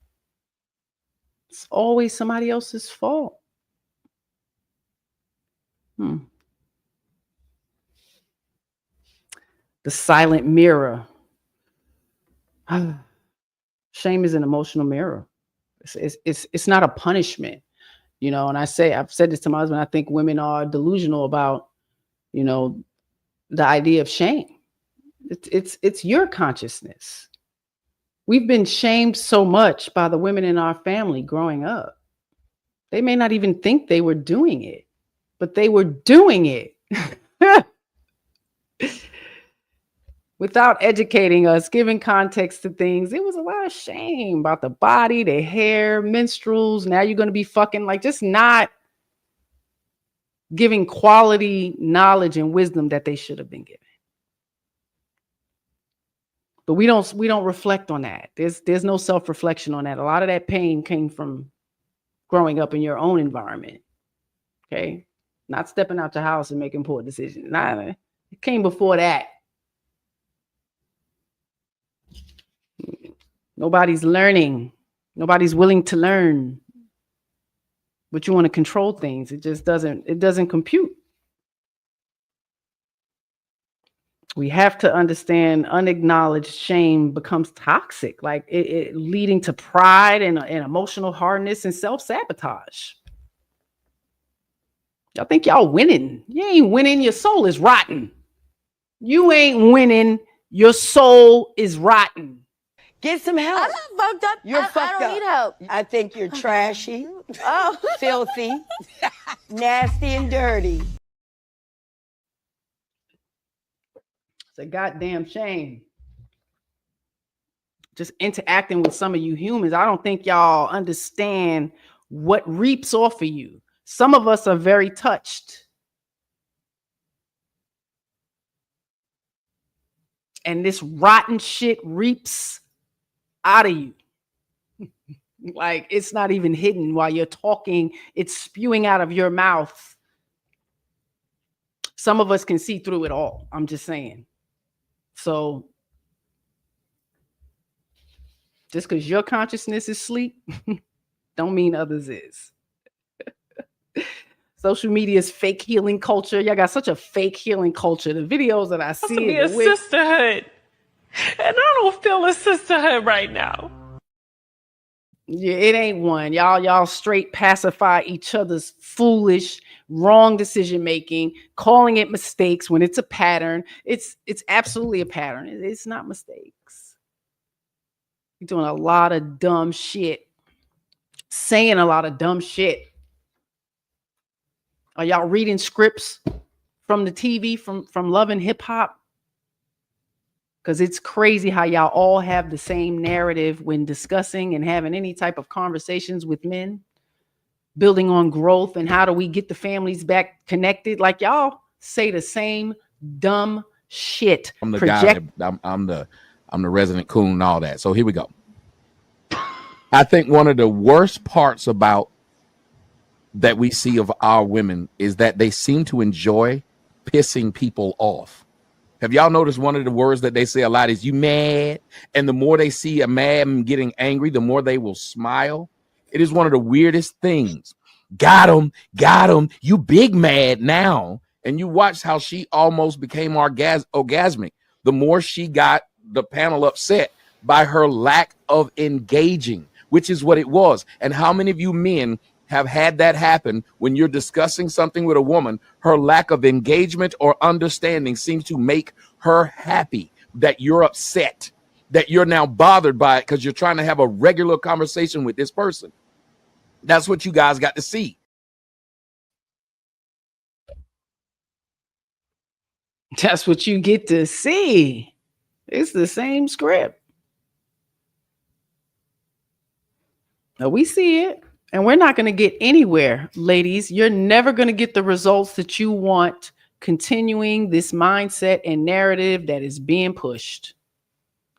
It's always somebody else's fault. The silent mirror. Shame is an emotional mirror. It's not a punishment, and I've said this to my husband. I think women are delusional about, the idea of shame. It's your consciousness. We've been shamed so much by the women in our family growing up. They may not even think they were doing it, but they were doing it. Without educating us, giving context to things. It was a lot of shame about the body, the hair, menstruals. Now you're going to be fucking, like, just not giving quality knowledge and wisdom that they should have been given. But we don't reflect on that. There's no self-reflection on that. A lot of that pain came from growing up in your own environment. Okay? Not stepping out your house and making poor decisions. Nah, it came before that. Nobody's learning. Nobody's willing to learn. But you want to control things. It just doesn't compute. We have to understand unacknowledged shame becomes toxic, like it leading to pride and emotional hardness and self-sabotage. Y'all think y'all winning. You ain't winning. Your soul is rotten. You ain't winning. Your soul is rotten. Get some help. I'm not fucked up. You're I fucked don't up. need help. I think you're trashy, Oh. filthy, nasty, and dirty. It's a goddamn shame. Just interacting with some of you humans, I don't think y'all understand what reaps off of you. Some of us are very touched. And this rotten shit reaps out of you. Like, it's not even hidden while you're talking. It's spewing out of your mouth. Some of us can see through it all. I'm just saying. So just because your consciousness is asleep, don't mean others is. Social media is fake healing culture. Y'all got such a fake healing culture. The videos that I see. It's supposed to be a sisterhood. And I don't feel a sisterhood right now. Yeah, it ain't one. Y'all straight pacify each other's foolish, wrong decision making, calling it mistakes when it's a pattern. It's absolutely a pattern. It's not mistakes. You're doing a lot of dumb shit, saying a lot of dumb shit. Are y'all reading scripts from the TV, from Love and Hip Hop? Because it's crazy how y'all all have the same narrative when discussing and having any type of conversations with men, building on growth and how do we get the families back connected. Like, y'all say the same dumb shit. I'm the guy. I'm the resident coon and all that. So here we go. I think one of the worst parts about that we see of our women is that they seem to enjoy pissing people off. Have y'all noticed one of the words that they say a lot is "you mad"? And the more they see a man getting angry, the more they will smile. It is one of the weirdest things. Got him, you big mad now. And you watch how she almost became orgasmic. The more she got the panel upset by her lack of engaging, which is what it was. And how many of you men have had that happen when you're discussing something with a woman? Her lack of engagement or understanding seems to make her happy, that you're upset, that you're now bothered by it because you're trying to have a regular conversation with this person. That's what you guys got to see. That's what you get to see. It's the same script. Now we see it. And we're not going to get anywhere, ladies. You're never going to get the results that you want continuing this mindset and narrative that is being pushed.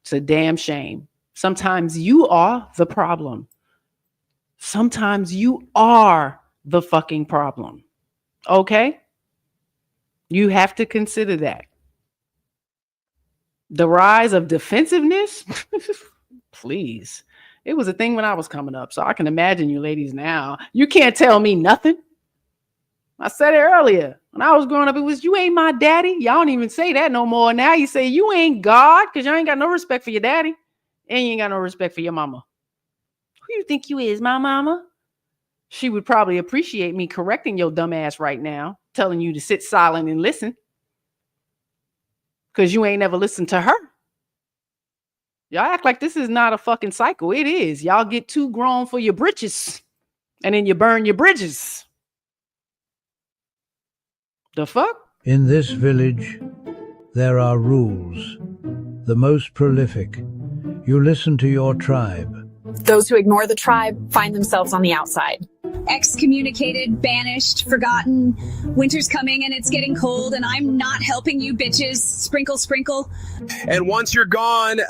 It's a damn shame. Sometimes you are the problem. Sometimes you are the fucking problem. Okay? You have to consider that. The rise of defensiveness? Please. It was a thing when I was coming up, so I can imagine you ladies now. You can't tell me nothing. I said it earlier. When I was growing up, it was, you ain't my daddy. Y'all don't even say that no more. Now you say you ain't God because you ain't got no respect for your daddy. And you ain't got no respect for your mama. Who you think you is, my mama? She would probably appreciate me correcting your dumb ass right now, telling you to sit silent and listen. Because you ain't never listened to her. Y'all act like this is not a fucking cycle. It is. Y'all get too grown for your britches, and then you burn your bridges. The fuck? In this village, there are rules. The most prolific. You listen to your tribe. Those who ignore the tribe find themselves on the outside. Excommunicated, banished, forgotten. Winter's coming and it's getting cold and I'm not helping you bitches. Sprinkle, sprinkle. And once you're gone,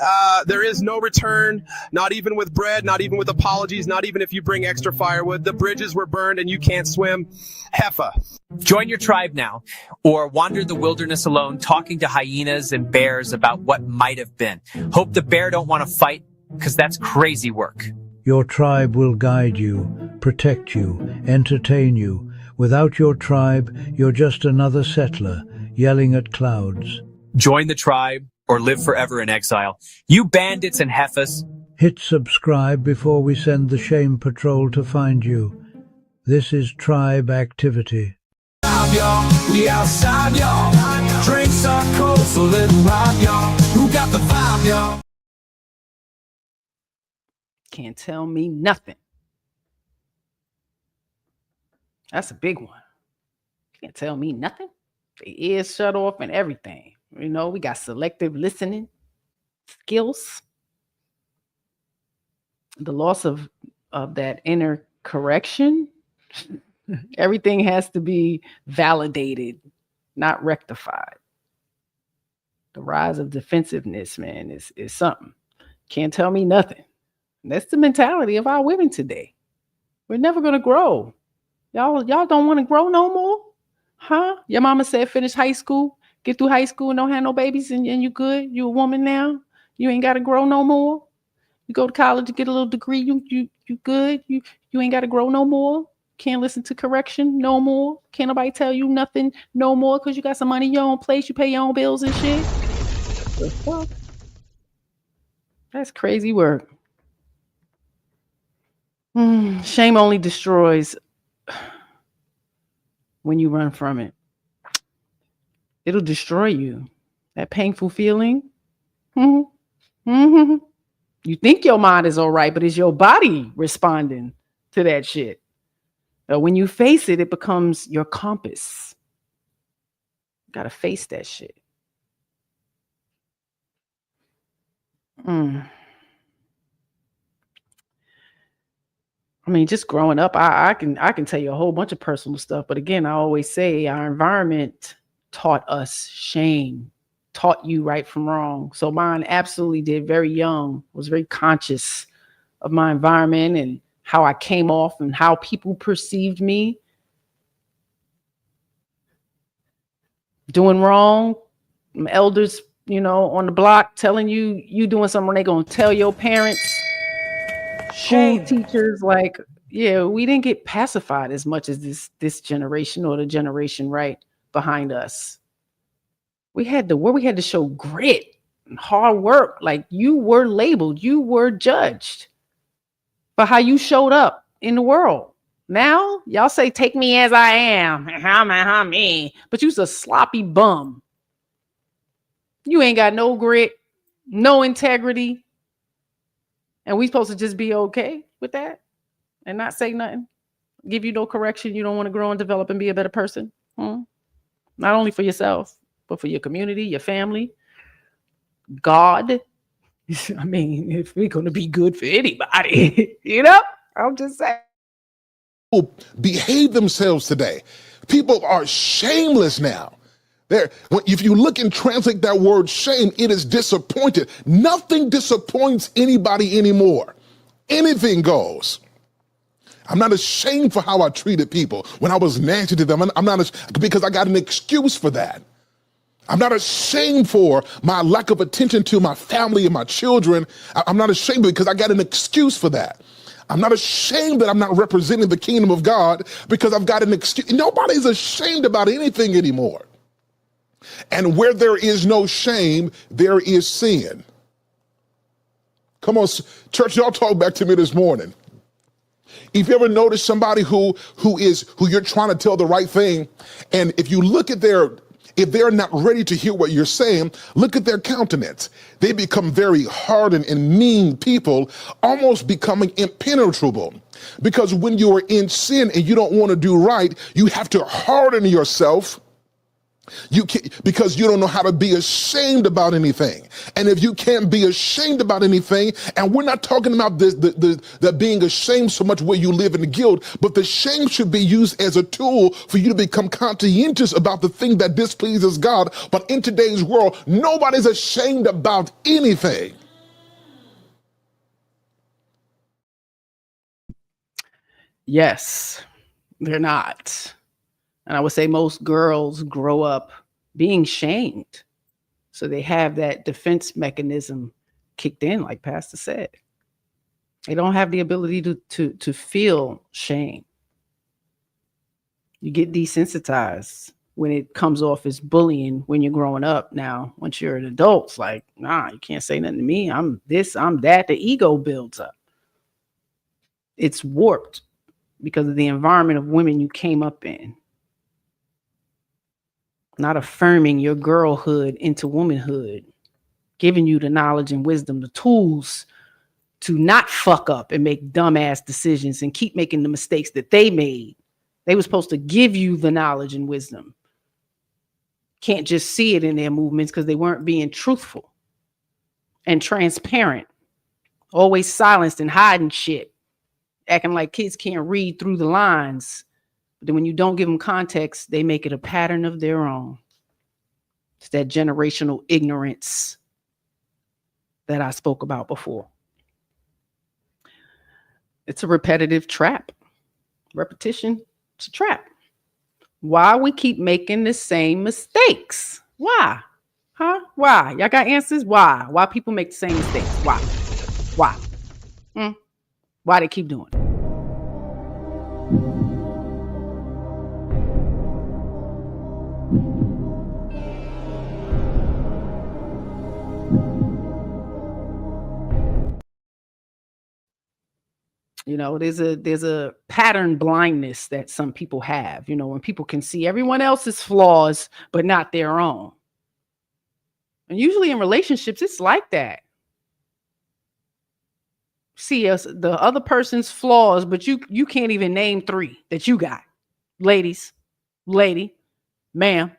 there is no return, not even with bread, not even with apologies, not even if you bring extra firewood. The bridges were burned and you can't swim. Heffa. Join your tribe now, or wander the wilderness alone, talking to hyenas and bears about what might have been. Hope the bear don't want to fight, because that's crazy work. Your tribe will guide you, protect you, entertain you. Without your tribe, you're just another settler, yelling at clouds. Join the tribe, or live forever in exile. You bandits and heifers. Hit subscribe before we send the shame patrol to find you. This is tribe activity. Y'all, we outside, y'all. Drinks are cold, so let's rock, y'all. Who got the vibe, y'all? Can't tell me nothing. That's a big one. Can't tell me nothing. The ears shut off and everything. You know, we got selective listening skills. The loss of that inner correction. Everything has to be validated, not rectified. The rise of defensiveness, man, is something. Can't tell me nothing. That's the mentality of our women today. We're never going to grow. Y'all don't want to grow no more? Huh? Your mama said finish high school, get through high school and don't have no babies and you good? You a woman now? You ain't got to grow no more? You go to college to get a little degree, you good? You ain't got to grow no more? Can't listen to correction no more? Can't nobody tell you nothing no more because you got some money in your own place, you pay your own bills and shit? The fuck? That's crazy work. Shame only destroys when you run from it. It'll destroy you. That painful feeling. You think your mind is all right, but it's your body responding to that shit. When you face it, it becomes your compass. You gotta face that shit. I mean, just growing up, I can tell you a whole bunch of personal stuff. But again, I always say our environment taught us shame, taught you right from wrong. So mine absolutely did very young, was very conscious of my environment and how I came off and how people perceived me. Doing wrong, elders, on the block telling you doing something, they gonna tell your parents. School teachers, like, yeah, we didn't get pacified as much as this generation or the generation right behind us. We had to show grit and hard work. Like, you were labeled, you were judged for how you showed up in the world. Now, y'all say, take me as I am. How me? But you's a sloppy bum. You ain't got no grit, no integrity. And we supposed to just be okay with that and not say nothing? Give you no correction. You don't want to grow and develop and be a better person? Not only for yourself, but for your community, your family, God. I mean, if we're going to be good for anybody, I'm just saying. People behave themselves today. People are shameless now. If you look and translate that word shame, it is disappointed. Nothing disappoints anybody anymore. Anything goes. I'm not ashamed for how I treated people when I was nasty to them. I'm not, because I got an excuse for that. I'm not ashamed for my lack of attention to my family and my children. I'm not ashamed because I got an excuse for that. I'm not ashamed that I'm not representing the kingdom of God because I've got an excuse. Nobody's ashamed about anything anymore. And where there is no shame, there is sin. Come on, church, y'all talk back to me this morning. If you ever notice somebody who you're trying to tell the right thing, and if you look at their If they're not ready to hear what you're saying, look at their countenance. They become very hardened and mean people, almost becoming impenetrable. Because when you are in sin and you don't want to do right, you have to harden yourself. You can't, because you don't know how to be ashamed about anything. And if you can't be ashamed about anything, and we're not talking about the being ashamed so much where you live in guilt, but the shame should be used as a tool for you to become conscientious about the thing that displeases God. But in today's world, nobody's ashamed about anything. Yes, they're not. And I would say most girls grow up being shamed. So they have that defense mechanism kicked in, like Pastor said. They don't have the ability to feel shame. You get desensitized when it comes off as bullying when you're growing up. Now, once you're an adult, it's like, nah, you can't say nothing to me. I'm this, I'm that. The ego builds up. It's warped because of the environment of women you came up in. Not affirming your girlhood into womanhood, giving you the knowledge and wisdom, the tools to not fuck up and make dumbass decisions and keep making the mistakes that they made. They were supposed to give you the knowledge and wisdom. Can't just see it in their movements because they weren't being truthful and transparent, always silenced and hiding shit, acting like kids can't read through the lines. But then when you don't give them context, they make it a pattern of their own. It's that generational ignorance that I spoke about before. It's a repetitive trap. Repetition, it's a trap. Why we keep making the same mistakes? Why? Huh? Why? Y'all got answers? Why? Why people make the same mistakes? Why? Why? Why they keep doing it? You know, there's a pattern blindness that some people have, you know, when people can see everyone else's flaws, but not their own. And usually in relationships, it's like that. See the other person's flaws, but you can't even name 3 that you got. Ladies, lady, ma'am,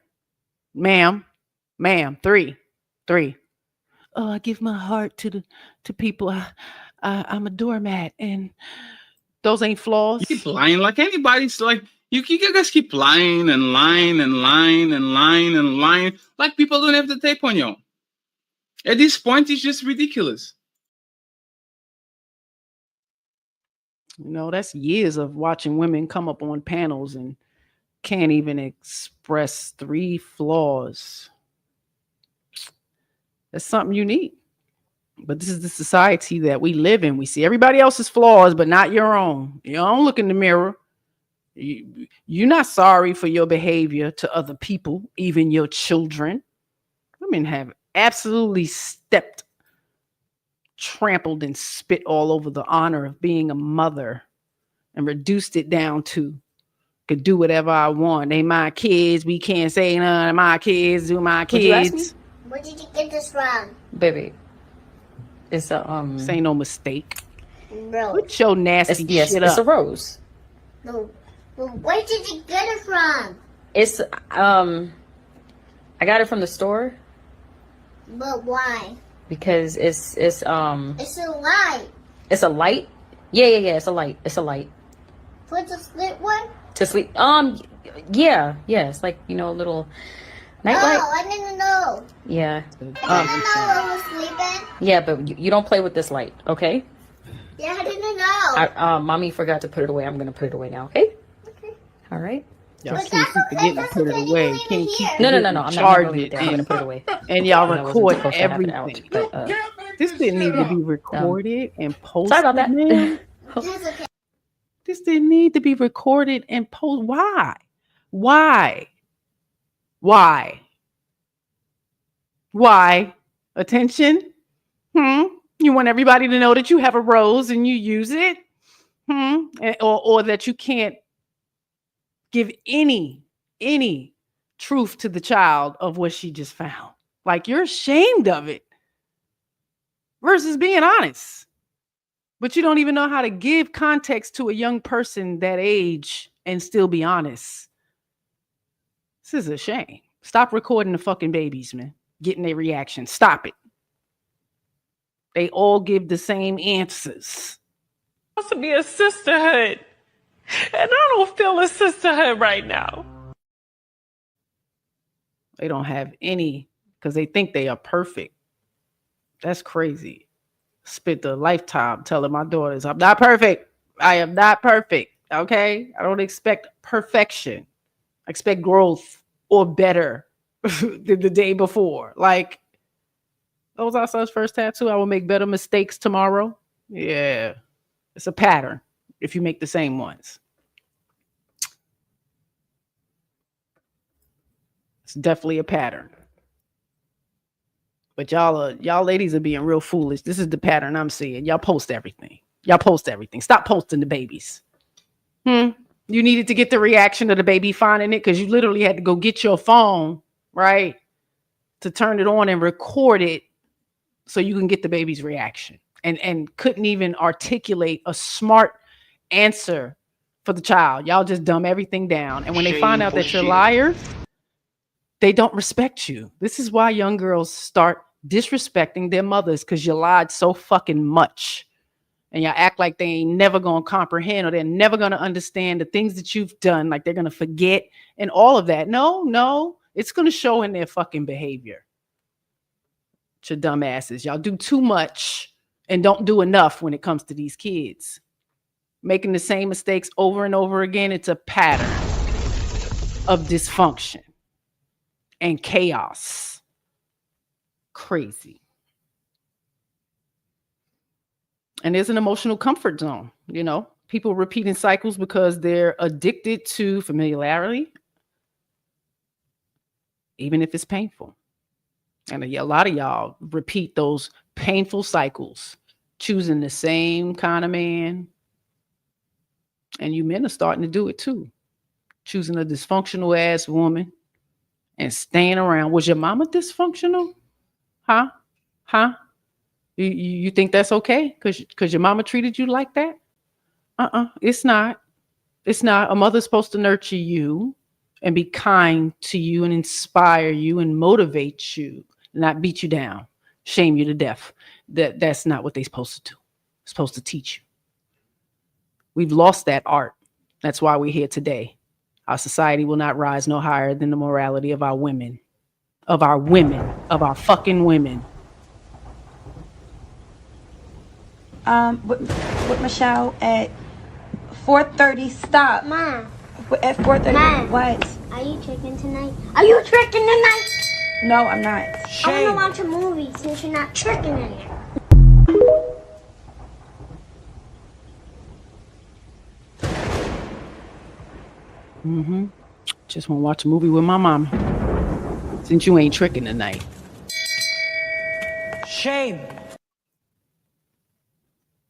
3. Oh, I give my heart to people. I'm a doormat, and those ain't flaws. You keep lying like anybody's like you guys keep lying and lying and lying and lying and lying like people don't have the tape on you. At this point, it's just ridiculous. You know, that's years of watching women come up on panels and can't even express 3 flaws. That's something unique. But this is the society that we live in. We see everybody else's flaws, but not your own. You don't look in the mirror. You're not sorry for your behavior to other people, even your children. Women have absolutely trampled and spit all over the honor of being a mother and reduced it down to could do whatever I want. They my kids. We can't say none of my kids do my kids. Would you ask me? Where did you get this from? Baby. It's a This ain't no mistake. Rose. Put your nasty shit up. It's a rose. No. Well, where did you get it from? It's I got it from the store. But why? Because it's It's a light. It's a light? Yeah, it's a light. It's a light. For the split one? To sleep. Yeah. It's like, you know, a little night light. Oh, I didn't know. Yeah. I didn't know I was sleeping. Yeah, but you don't play with this light, okay? Yeah, I didn't know. Mommy forgot to put it away. I'm gonna put it away now, okay? Okay. All right. Y'all keep forgetting to put it away. Can't keep No. I'm not gonna leave it there. I'm gonna put it away. And y'all record everything. This didn't need to be recorded and posted. Sorry about that. Man. This didn't need to be recorded and posted. Why? Attention? You want everybody to know that you have a rose and you use it? Or that you can't give any truth to the child of what she just found. Like, you're ashamed of it versus being honest. But you don't even know how to give context to a young person that age and still be honest. This is a shame. Stop recording the fucking babies, man. Getting their reaction. Stop it. They all give the same answers. Supposed to be a sisterhood, and I don't feel a sisterhood right now. They don't have any because they think they are perfect. That's crazy. Spent a lifetime telling my daughters, I'm not perfect. I am not perfect. Okay? I don't expect perfection. I expect growth or better than the day before. Like, that was our son's first tattoo. I will make better mistakes tomorrow. Yeah. It's a pattern if you make the same ones. It's definitely a pattern. But y'all ladies are being real foolish. This is the pattern I'm seeing. Y'all post everything. Stop posting the babies. You needed to get the reaction of the baby finding it because you literally had to go get your phone, right? To turn it on and record it so you can get the baby's reaction. And couldn't even articulate a smart answer for the child. Y'all just dumb everything down. And when they find out that you're liars, they don't respect you. This is why young girls start disrespecting their mothers, because you lied so fucking much. And y'all act like they ain't never going to comprehend, or they're never going to understand the things that you've done. Like they're going to forget and all of that. No, it's going to show in their fucking behavior. Your dumb asses. Y'all do too much and don't do enough when it comes to these kids. Making the same mistakes over and over again. It's a pattern of dysfunction and chaos. Crazy. And there's an emotional comfort zone. You know, people repeating cycles because they're addicted to familiarity, even if it's painful. And a lot of y'all repeat those painful cycles, choosing the same kind of man. And you men are starting to do it too. Choosing a dysfunctional ass woman and staying around. Was your mama dysfunctional? Huh? You think that's okay? Because your mama treated you like that? It's not. It's not. A mother's supposed to nurture you and be kind to you and inspire you and motivate you, not beat you down, shame you to death. That's not what they're supposed to do. They're supposed to teach you. We've lost that art. That's why we're here today. Our society will not rise no higher than the morality of our women, of our fucking women. With Michelle at 4:30. Stop. Mom. At 4:30. Mom. What? Are you tricking tonight? Are you tricking tonight? No, I'm not. I want to watch a movie since you're not tricking in here. Just want to watch a movie with my mama since you ain't tricking tonight. Shame.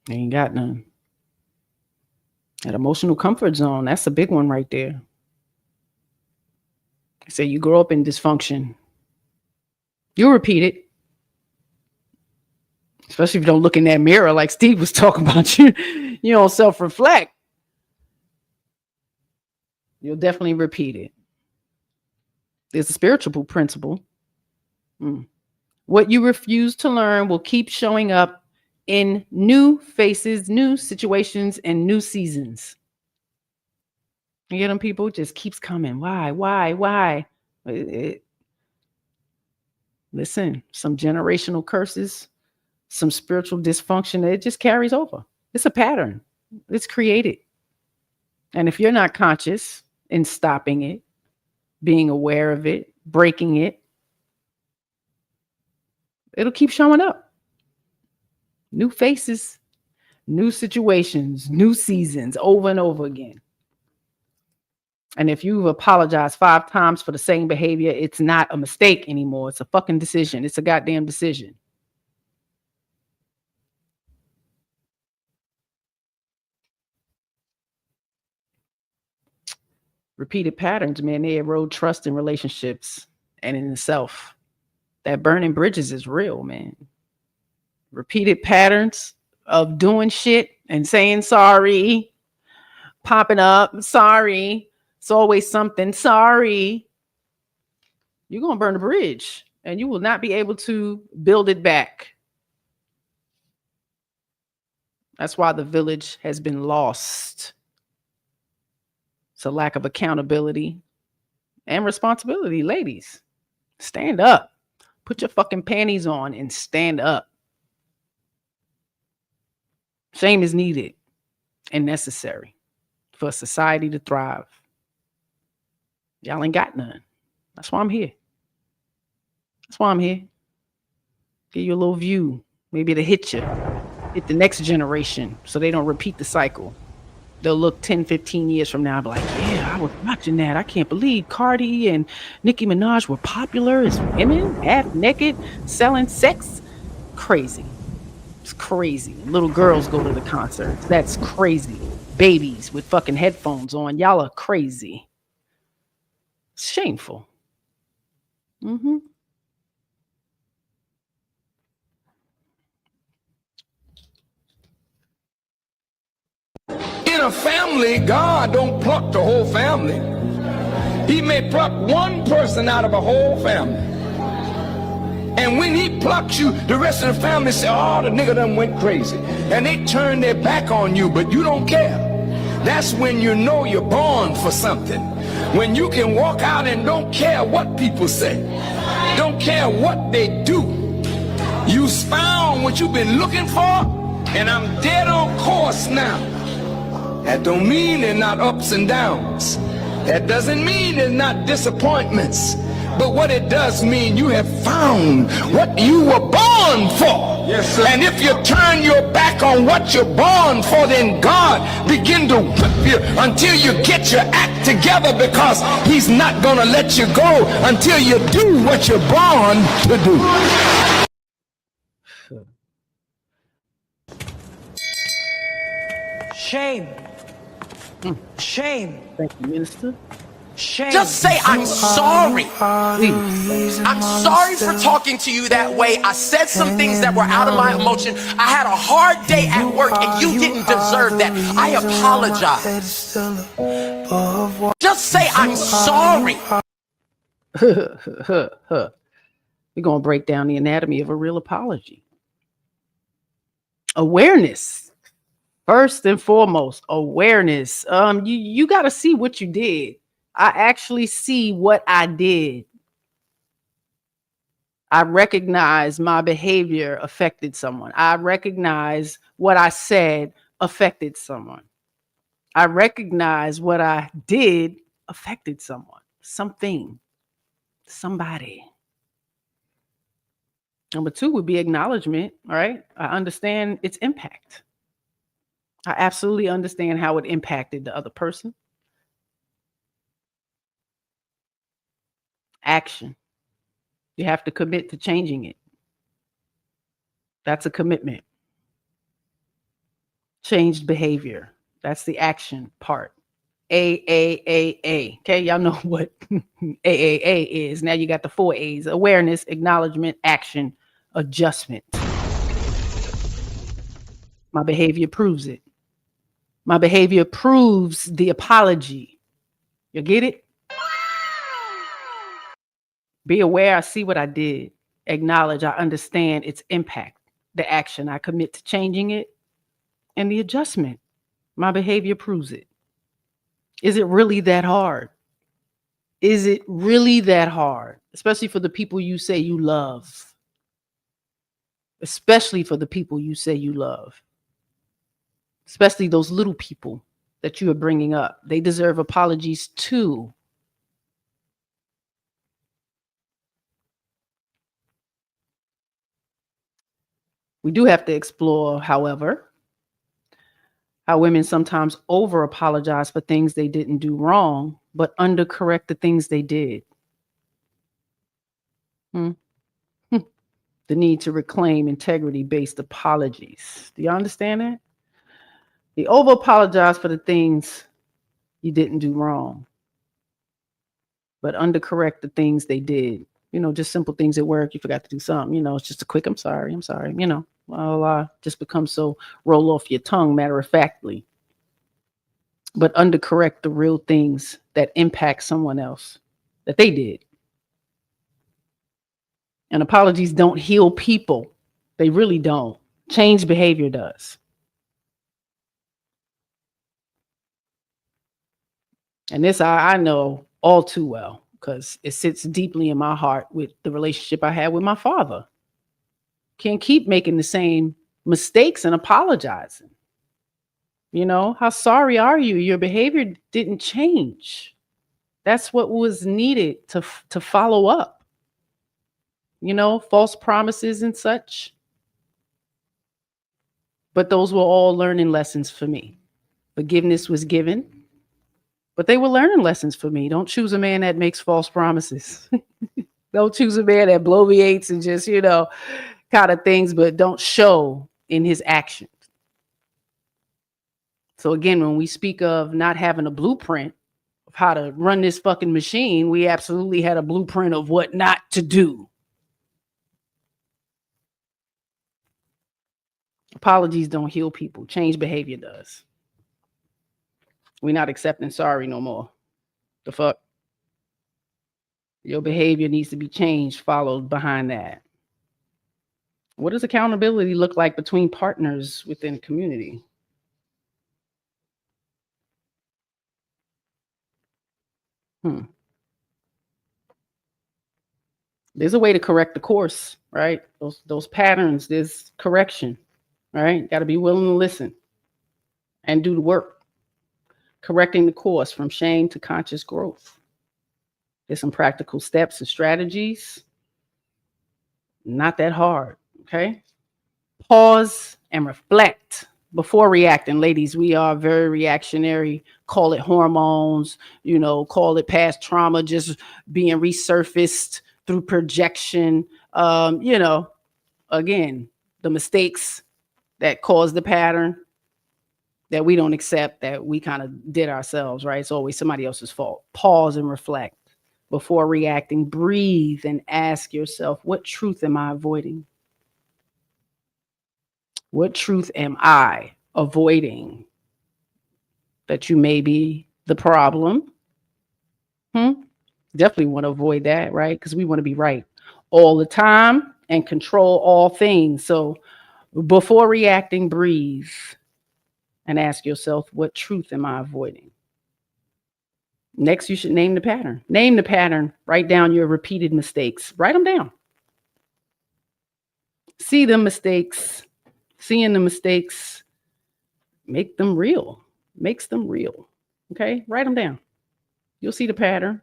Ain't got none. That emotional comfort zone, that's a big one right there. Say you grow up in dysfunction. You'll repeat it. Especially if you don't look in that mirror like Steve was talking about. You don't self-reflect. You'll definitely repeat it. There's a spiritual principle. What you refuse to learn will keep showing up in new faces, new situations, and new seasons. You get them, people? It just keeps coming. Why? Listen, some generational curses, some spiritual dysfunction, it just carries over. It's a pattern. It's created. And if you're not conscious in stopping it, being aware of it, breaking it, it'll keep showing up. New faces, new situations, new seasons, over and over again. And if you've apologized 5 times for the same behavior, it's not a mistake anymore. It's a fucking decision. It's a goddamn decision. Repeated patterns, man, they erode trust in relationships and in itself. That burning bridges is real, man. Repeated patterns of doing shit and saying sorry, popping up, sorry. It's always something, sorry. You're going to burn the bridge and you will not be able to build it back. That's why the village has been lost. It's a lack of accountability and responsibility. Ladies, stand up. Put your fucking panties on and stand up. Shame is needed and necessary for society to thrive. Y'all ain't got none. That's why I'm here. That's why I'm here. Give you a little view, maybe to hit you, hit the next generation so they don't repeat the cycle. They'll look 10, 15 years from now and be like, yeah, I was watching that. I can't believe Cardi and Nicki Minaj were popular as women, half naked, selling sex. Crazy. It's crazy. Little girls go to the concerts. That's crazy. Babies with fucking headphones on. Y'all are crazy. It's shameful. Mm-hmm. In a family, God don't pluck the whole family. He may pluck one person out of a whole family. And when he plucks you, the rest of the family say, oh, the nigga done went crazy. And they turn their back on you, but you don't care. That's when you know you're born for something. When you can walk out and don't care what people say. Don't care what they do. You found what you've been looking for, and I'm dead on course now. That don't mean there's not ups and downs. That doesn't mean there's not disappointments. But what it does mean, you have found what you were born for. Yes, sir. And if you turn your back on what you're born for, then God begin to whip you until you get your act together, because he's not going to let you go until you do what you're born to do. Shame. Shame. Thank you, Minister. Shame. Just say I'm sorry. I'm sorry for talking to you that way. I said some things that were out of my emotion. I had a hard day at work and you didn't deserve that. I apologize. Just say I'm sorry. We're going to break down the anatomy of a real apology. Awareness. First and foremost, awareness. You got to see what you did. I actually see what I did. I recognize my behavior affected someone. I recognize what I said affected someone. I recognize what I did affected someone, something, somebody. Number 2 would be acknowledgement. All right. I understand its impact. I absolutely understand how it impacted the other person. Action. You have to commit to changing it. That's a commitment. Changed behavior. That's the action part. AAAA. Okay, y'all know what AAA is. Now you got the 4 A's. Awareness, acknowledgement, action, adjustment. My behavior proves it. My behavior proves the apology. You get it? Be aware, I see what I did. Acknowledge, I understand its impact. The action, I commit to changing it. And the adjustment, my behavior proves it. Is it really that hard? Is it really that hard? Especially for the people you say you love. Especially for the people you say you love. Especially those little people that you are bringing up. They deserve apologies too. We do have to explore, however, how women sometimes over apologize for things they didn't do wrong, but undercorrect the things they did. The need to reclaim integrity-based apologies. Do you understand that? You over apologize for the things you didn't do wrong, but undercorrect the things they did. Just simple things at work. You forgot to do something. It's just a quick, I'm sorry. Just becomes so roll off your tongue, matter of factly. But undercorrect the real things that impact someone else that they did. And apologies don't heal people. They really don't. Change behavior does. And this I know all too well, because it sits deeply in my heart with the relationship I had with my father. Can't keep making the same mistakes and apologizing. How sorry are you? Your behavior didn't change. That's what was needed to follow up. False promises and such. But those were all learning lessons for me. Forgiveness was given, but they were learning lessons for me. Don't choose a man that makes false promises. Don't choose a man that bloviates and just, kind of things, but don't show in his actions. So again, when we speak of not having a blueprint of how to run this fucking machine, we absolutely had a blueprint of what not to do. Apologies don't heal people. Change behavior does. We're not accepting sorry no more. The fuck? Your behavior needs to be changed, followed behind that. What does accountability look like between partners within a community? There's a way to correct the course, right? Those patterns, there's correction, right? Got to be willing to listen and do the work. Correcting the course from shame to conscious growth. There's some practical steps and strategies. Not that hard, okay? Pause and reflect before reacting. Ladies, we are very reactionary. Call it hormones, call it past trauma just being resurfaced through projection. Again, the mistakes that cause the pattern that we don't accept, that we kind of did ourselves, right? It's always somebody else's fault. Pause and reflect before reacting. Breathe and ask yourself, what truth am I avoiding? What truth am I avoiding? That you may be the problem. Definitely want to avoid that, right? Because we want to be right all the time and control all things. So before reacting, breathe and ask yourself, what truth am I avoiding? Next, you should name the pattern. Name the pattern. Write down your repeated mistakes. Write them down. See the mistakes. Seeing the mistakes make them real. Makes them real. Okay? Write them down. You'll see the pattern.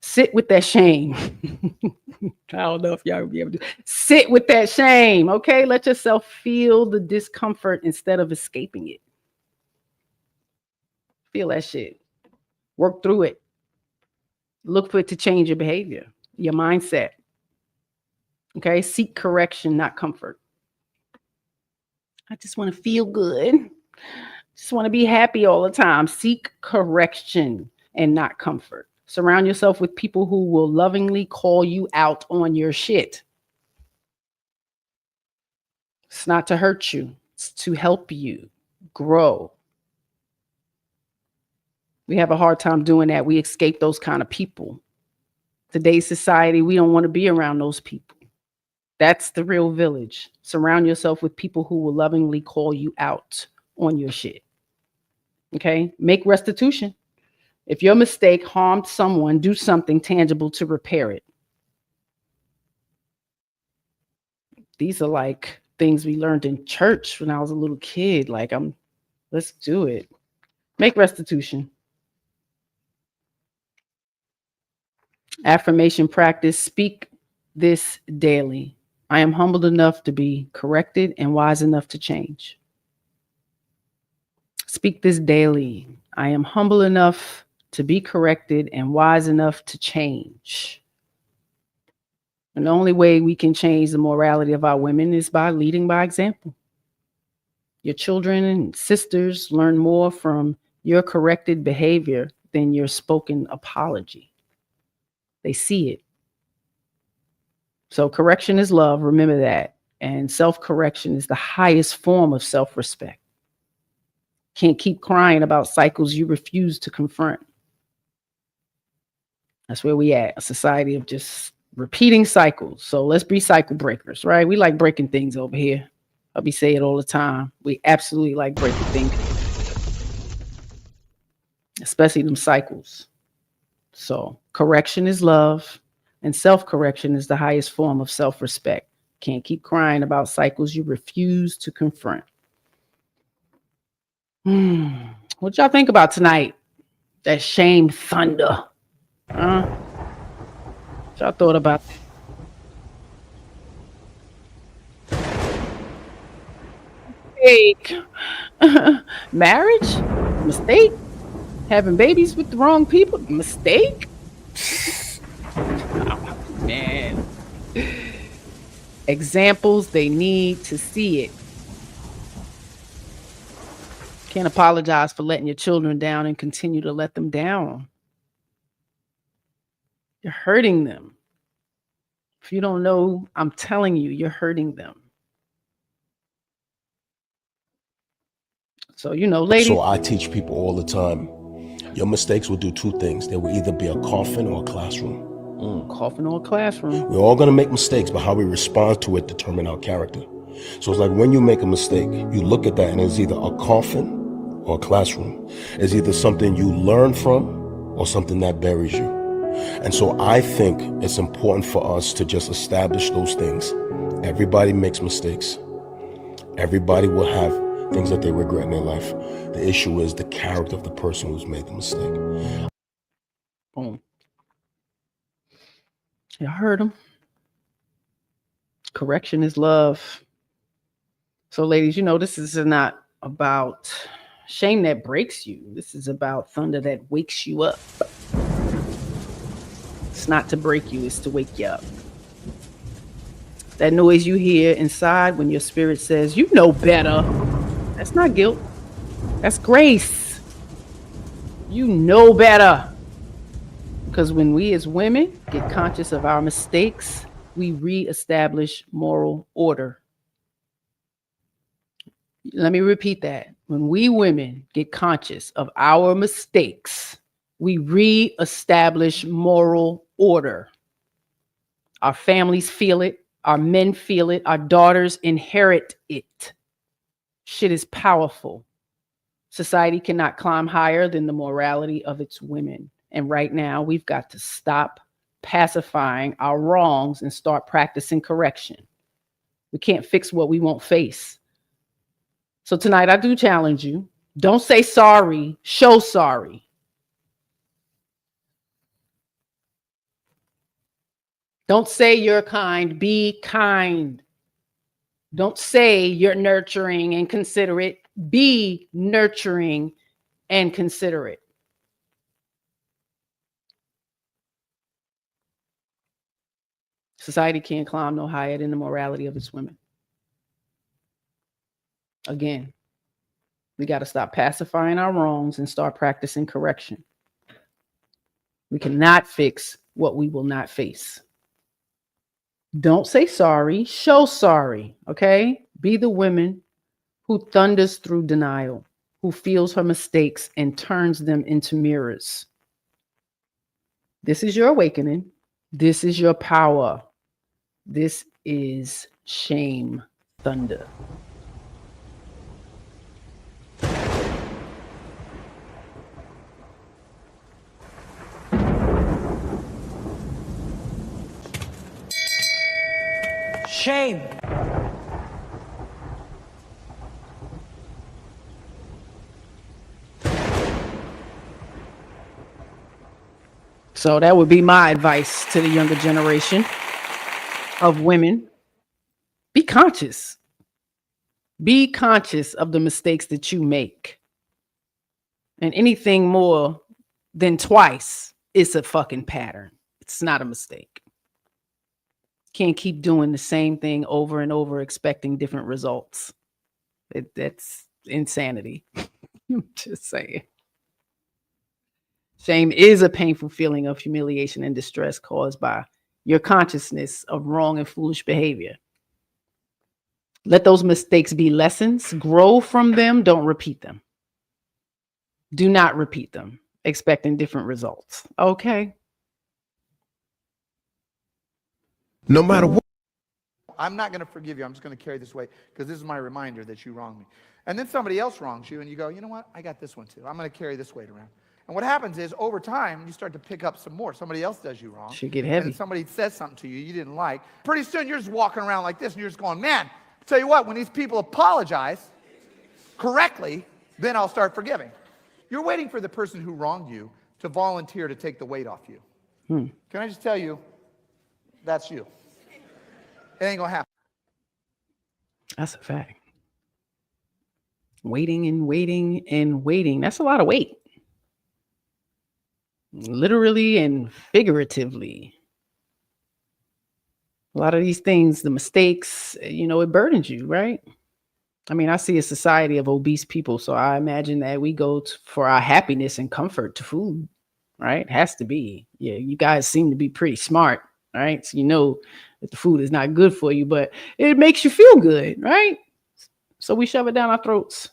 Sit with that shame. I don't know if y'all will be able to sit with that shame. Okay? Let yourself feel the discomfort instead of escaping it. Feel that shit. Work through it. Look for it to change your behavior, your mindset. Okay? Seek correction, not comfort. I just want to feel good. Just want to be happy all the time. Seek correction and not comfort. Surround yourself with people who will lovingly call you out on your shit. It's not to hurt you. It's to help you grow. We have a hard time doing that. We escape those kind of people. Today's society, we don't want to be around those people. That's the real village. Surround yourself with people who will lovingly call you out on your shit. Okay? Make restitution. If your mistake harmed someone, do something tangible to repair it. These are like things we learned in church when I was a little kid. Let's do it. Make restitution. Affirmation practice. Speak this daily. I am humbled enough to be corrected and wise enough to change. Speak this daily. I am humble enough to be corrected and wise enough to change. And the only way we can change the morality of our women is by leading by example. Your children and sisters learn more from your corrected behavior within your spoken apology. They see it. So correction is love. Remember that. And self-correction is the highest form of self-respect. Can't keep crying about cycles you refuse to confront. That's where we at, a society of just repeating cycles. So let's be cycle breakers, right? We like breaking things over here. I'll be saying it all the time. We absolutely like breaking things, especially them cycles. So correction is love, and self-correction is the highest form of self-respect. Can't keep crying about cycles you refuse to confront. What y'all think about tonight? That shame thunder. What y'all thought about that? Mistake. Marriage? Mistake? Having babies with the wrong people? Mistake? Oh, man. Examples, they need to see it. Can't apologize for letting your children down and continue to let them down. You're hurting them. If you don't know, I'm telling you, you're hurting them. So, ladies. So I teach people all the time, your mistakes will do two things. They will either be a coffin or a classroom. Coffin or a classroom. We're all going to make mistakes, but how we respond to it determine our character. So it's like when you make a mistake, you look at that and it's either a coffin or a classroom. It's either something you learn from or something that buries you. And so I think it's important for us to just establish those things. Everybody makes mistakes. Everybody will have things that they regret in their life. The issue is the character of the person who's made the mistake. Boom. You heard him. Correction is love. So, ladies, this is not about shame that breaks you. This is about thunder that wakes you up. It's not to break you, it's to wake you up. That noise you hear inside when your spirit says, you know better. That's not guilt. That's grace. You know better. Because when we as women get conscious of our mistakes, we reestablish moral order. Let me repeat that. When we women get conscious of our mistakes, we reestablish moral order. Our families feel it. Our men feel it. Our daughters inherit it. Shit is powerful. Society cannot climb higher than the morality of its women. And right now, we've got to stop pacifying our wrongs and start practicing correction. We can't fix what we won't face. So tonight, I do challenge you. Don't say sorry, show sorry. Don't say you're kind, be kind. Don't say you're nurturing and considerate, be nurturing and considerate. Society can't climb no higher than the morality of its women. Again, we got to stop pacifying our wrongs and start practicing correction. We cannot fix what we will not face. Don't say sorry, show sorry, okay? Be the woman who thunders through denial, who feels her mistakes and turns them into mirrors. This is your awakening. This is your power. This is shame thunder. Shame. So that would be my advice to the younger generation of women. Be conscious. Be conscious of the mistakes that you make. And anything more than twice is a fucking pattern. It's not a mistake. Can't keep doing the same thing over and over, expecting different results. That's insanity. I'm just saying. Shame is a painful feeling of humiliation and distress caused by your consciousness of wrong and foolish behavior. Let those mistakes be lessons. Grow from them. Don't repeat them. Do not repeat them, expecting different results. Okay? No matter what. I'm not going to forgive you. I'm just going to carry this weight because this is my reminder that you wronged me. And then somebody else wrongs you and you go, you know what? I got this one too. I'm going to carry this weight around. And what happens is over time, you start to pick up some more. Somebody else does you wrong. Should get heavy. And somebody says something to you you didn't like. Pretty soon you're just walking around like this and you're just going, man, tell you what, when these people apologize correctly, then I'll start forgiving. You're waiting for the person who wronged you to volunteer to take the weight off you. Can I just tell you, that's you. It ain't gonna happen. That's a fact. Waiting and waiting and waiting. That's a lot of weight. Literally and figuratively. A lot of these things, the mistakes, it burdens you, right? I mean, I see a society of obese people, so I imagine that we go for our happiness and comfort to food, right? It has to be. Yeah, you guys seem to be pretty smart, right? So you know that the food is not good for you, but it makes you feel good, right? So we shove it down our throats.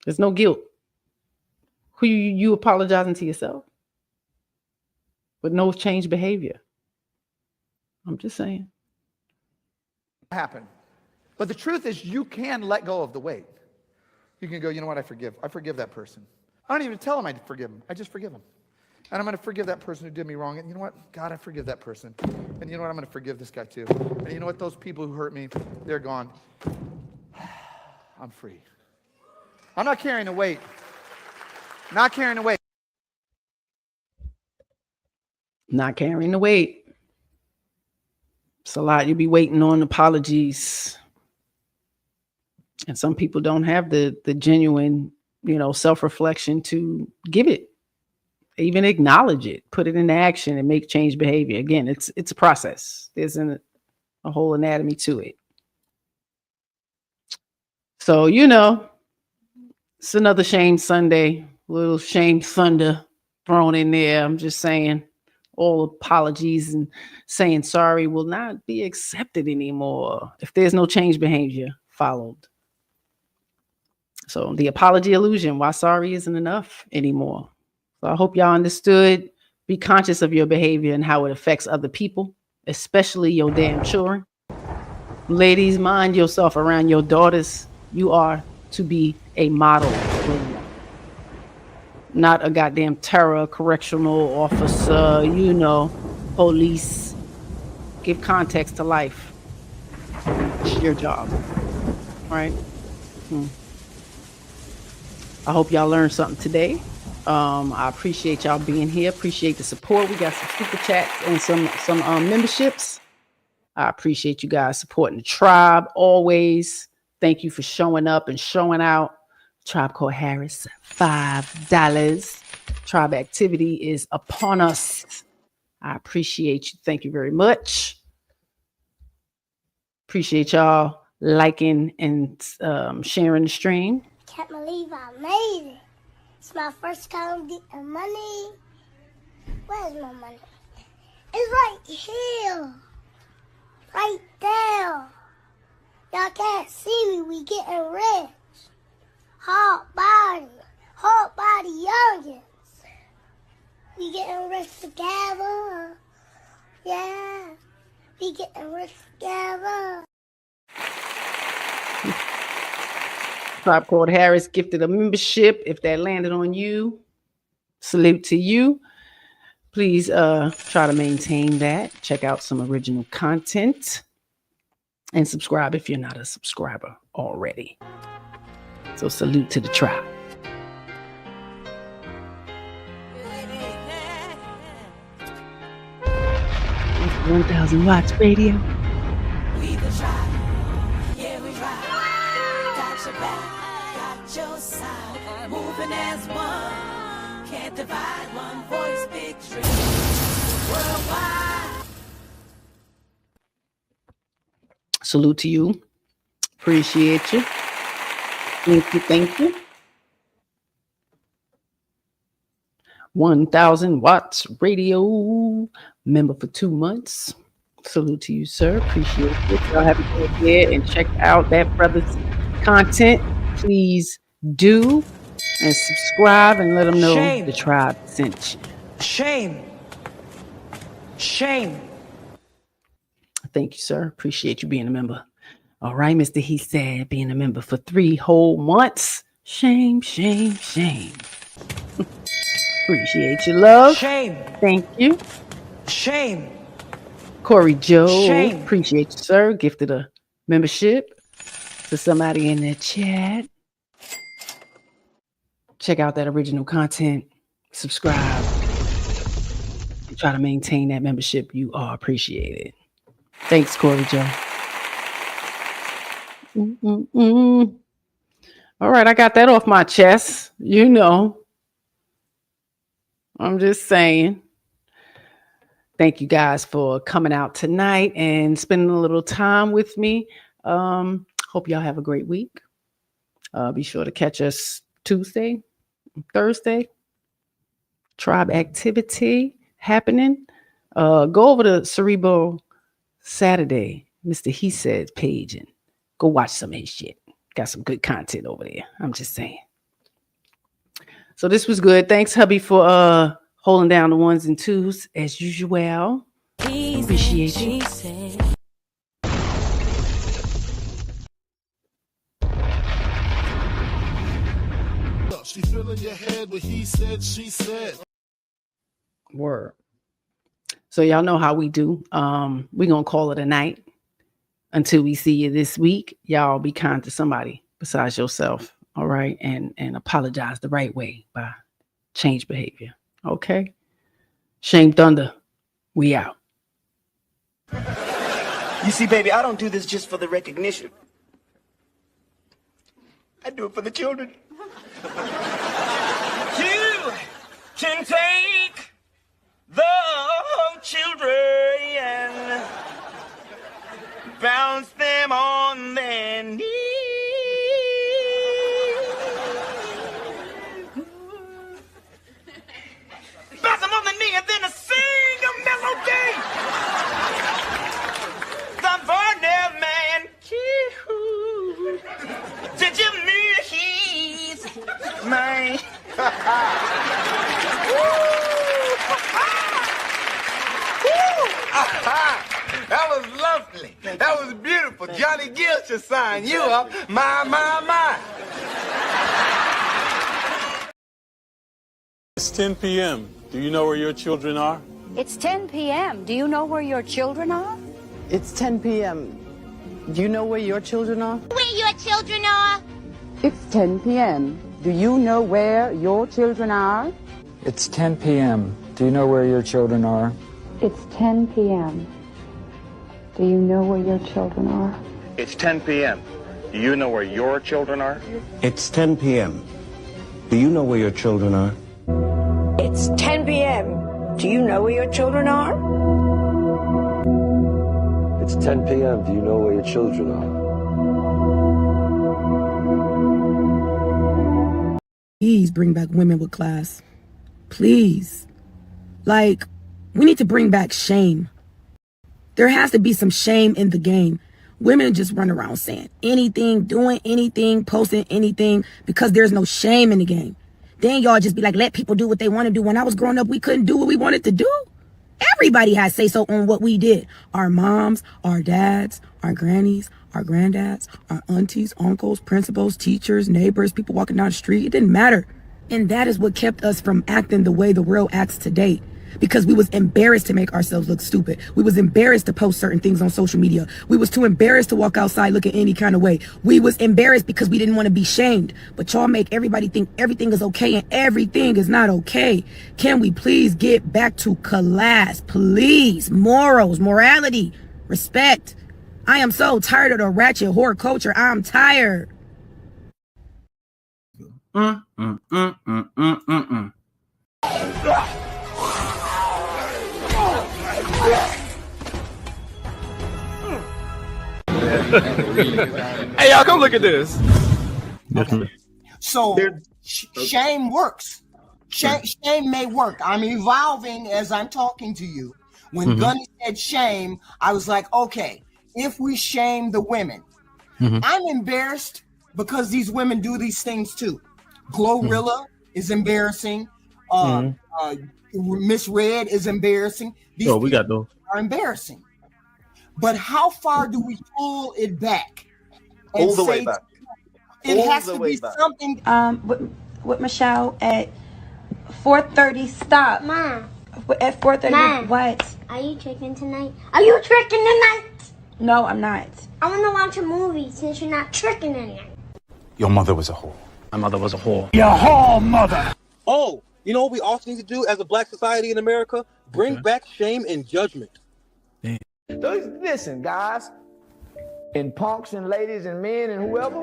There's no guilt. Who you apologizing to yourself? With no change behavior. I'm just saying. Happen. But the truth is you can let go of the weight. You can go, you know what, I forgive that person. I don't even tell them I forgive them. I just forgive them. And I'm going to forgive that person who did me wrong. And you know what? God, I forgive that person. And you know what? I'm going to forgive this guy too. And you know what? Those people who hurt me, they're gone. I'm free. I'm not carrying the weight. Not carrying the weight. Not carrying the weight. It's a lot. You'll be waiting on apologies. And some people don't have the genuine, self-reflection to give it, even acknowledge it, put it into action and make change behavior. Again, it's a process. There's a whole anatomy to it. So, it's another Shame Sunday, little shame thunder thrown in there. I'm just saying all apologies and saying sorry will not be accepted anymore if there's no change behavior followed. So the apology illusion, why sorry isn't enough anymore. So I hope y'all understood. Be conscious of your behavior and how it affects other people, especially your damn children. Ladies, mind yourself around your daughters. You are to be a model for them. Not a goddamn terror, correctional officer, police. Give context to life. It's your job, right? I hope y'all learned something today. I appreciate y'all being here. Appreciate the support. We got some super chats and some memberships. I appreciate you guys supporting the tribe always. Thank you for showing up and showing out. Tribe Called Harris, $5. Tribe activity is upon us. I appreciate you. Thank you very much. Appreciate y'all liking and sharing the stream. Can't believe I made it. It's my first time getting money. Where's my money? It's right here. Right there. Y'all can't see me. We getting rich. Hard body youngins. We getting rich together. Yeah. We getting rich together. Tribe Called Harris gifted a membership. If that landed on you, salute to you. Please try to maintain that. Check out some original content and subscribe if you're not a subscriber already. So salute to the tribe. 1,000 watts radio. We the tribe. Yeah, we ride. Got your back, got your side. Moving as one. Can't divide, one voice, big dream. Worldwide. Salute to you. Appreciate you. Thank you. 1000 watts radio member for 2 months. Salute to you, sir. Appreciate it. Y'all have a good year and check out that brother's content. Please do, and subscribe and let them know Shame. the tribe sent you. Shame. Shame. Thank you, sir. Appreciate you being a member. All right, Mr. He said, being a member for 3 whole months. Shame, shame, shame. Appreciate your love. Shame. Thank you. Shame. Corey Joe, Shame. appreciate you, sir. Gifted a membership to somebody in the chat. Check out that original content. Subscribe. And try to maintain that membership. You are appreciated. Thanks, Corey Joe. All right, I got that off my chest. You know. I'm just saying. Thank you guys for coming out tonight and spending a little time with me. Hope y'all have a great week. Be sure to catch us Tuesday, Thursday. Tribe activity happening. Go over to Cerebro Saturday, Mr. He Said page, and go watch some of his shit. Got some good content over there. I'm just saying. So this was good. Thanks, hubby, for holding down the ones and twos as usual. Appreciate you. She filling your head with he said, she said. Word. So y'all know how we do. We're gonna call it a night until we see you this week. Y'all be kind to somebody besides yourself. All right. And apologize the right way by change behavior. Okay. Shame Thunder. We out. You see, baby, I don't do this just for the recognition. I do it for the children. You can take the children and bounce them on their knees. Bounce them on the knee and then sing a melody. The Varnell man, did you mean he's mine? That was lovely. That was beautiful. Johnny Gill should sign you up. My. It's 10 p.m. Do you know where your children are? It's 10 p.m. Do you know where your children are? It's 10 p.m. Do you know where your children are? Where your children are? It's 10 p.m. Do you know where your children are? It's 10 p.m. Do you know where your children are? It's 10 p.m. Do you know where your children are? It's 10 p.m. Do you know where your children are? It's 10 p.m. Do you know where your children are? It's 10 p.m. Do you know where your children are? It's 10 p.m. Do you know where your children are? Please bring back women with class. Please. Like, we need to bring back shame. There has to be some shame in the game. Women just run around saying anything, doing anything, posting anything because there's no shame in the game. Then y'all just be like, let people do what they want to do. When I was growing up, we couldn't do what we wanted to do. Everybody has say so on what we did. Our moms, our dads, our grannies, our granddads, our aunties, uncles, principals, teachers, neighbors, people walking down the street. It didn't matter. And that is what kept us from acting the way the world acts today. Because we was embarrassed to make ourselves look stupid. We was embarrassed to post certain things on social media. We was too embarrassed to walk outside looking any kind of way. We was embarrassed because we didn't want to be shamed. But y'all make everybody think everything is okay and everything is not okay. Can we please get back to class? Please. Morals, morality, respect. I am so tired of the ratchet whore culture. I'm tired. Hey, y'all, come look at this. So shame works. Shame may work. I'm evolving as I'm talking to you. When Gunny said shame, I was like, okay, if we shame the women, I'm embarrassed because these women do these things too. Glorilla is embarrassing. Miss Red is embarrassing. These we got those. are embarrassing. But how far do we pull it back? All the way back. It All has the to way be back. something. With Michelle at 4:30. Stop. Mom. At 4:30. Mom. What? Are you tricking tonight? Are you tricking tonight? No, I'm not. I want to watch a movie since you're not tricking tonight. Your mother was a whore. My mother was a whore. Your whore mother. Oh, you know what we also need to do as a black society in America? Bring back shame and judgment. Listen, guys, and punks and ladies and men and whoever.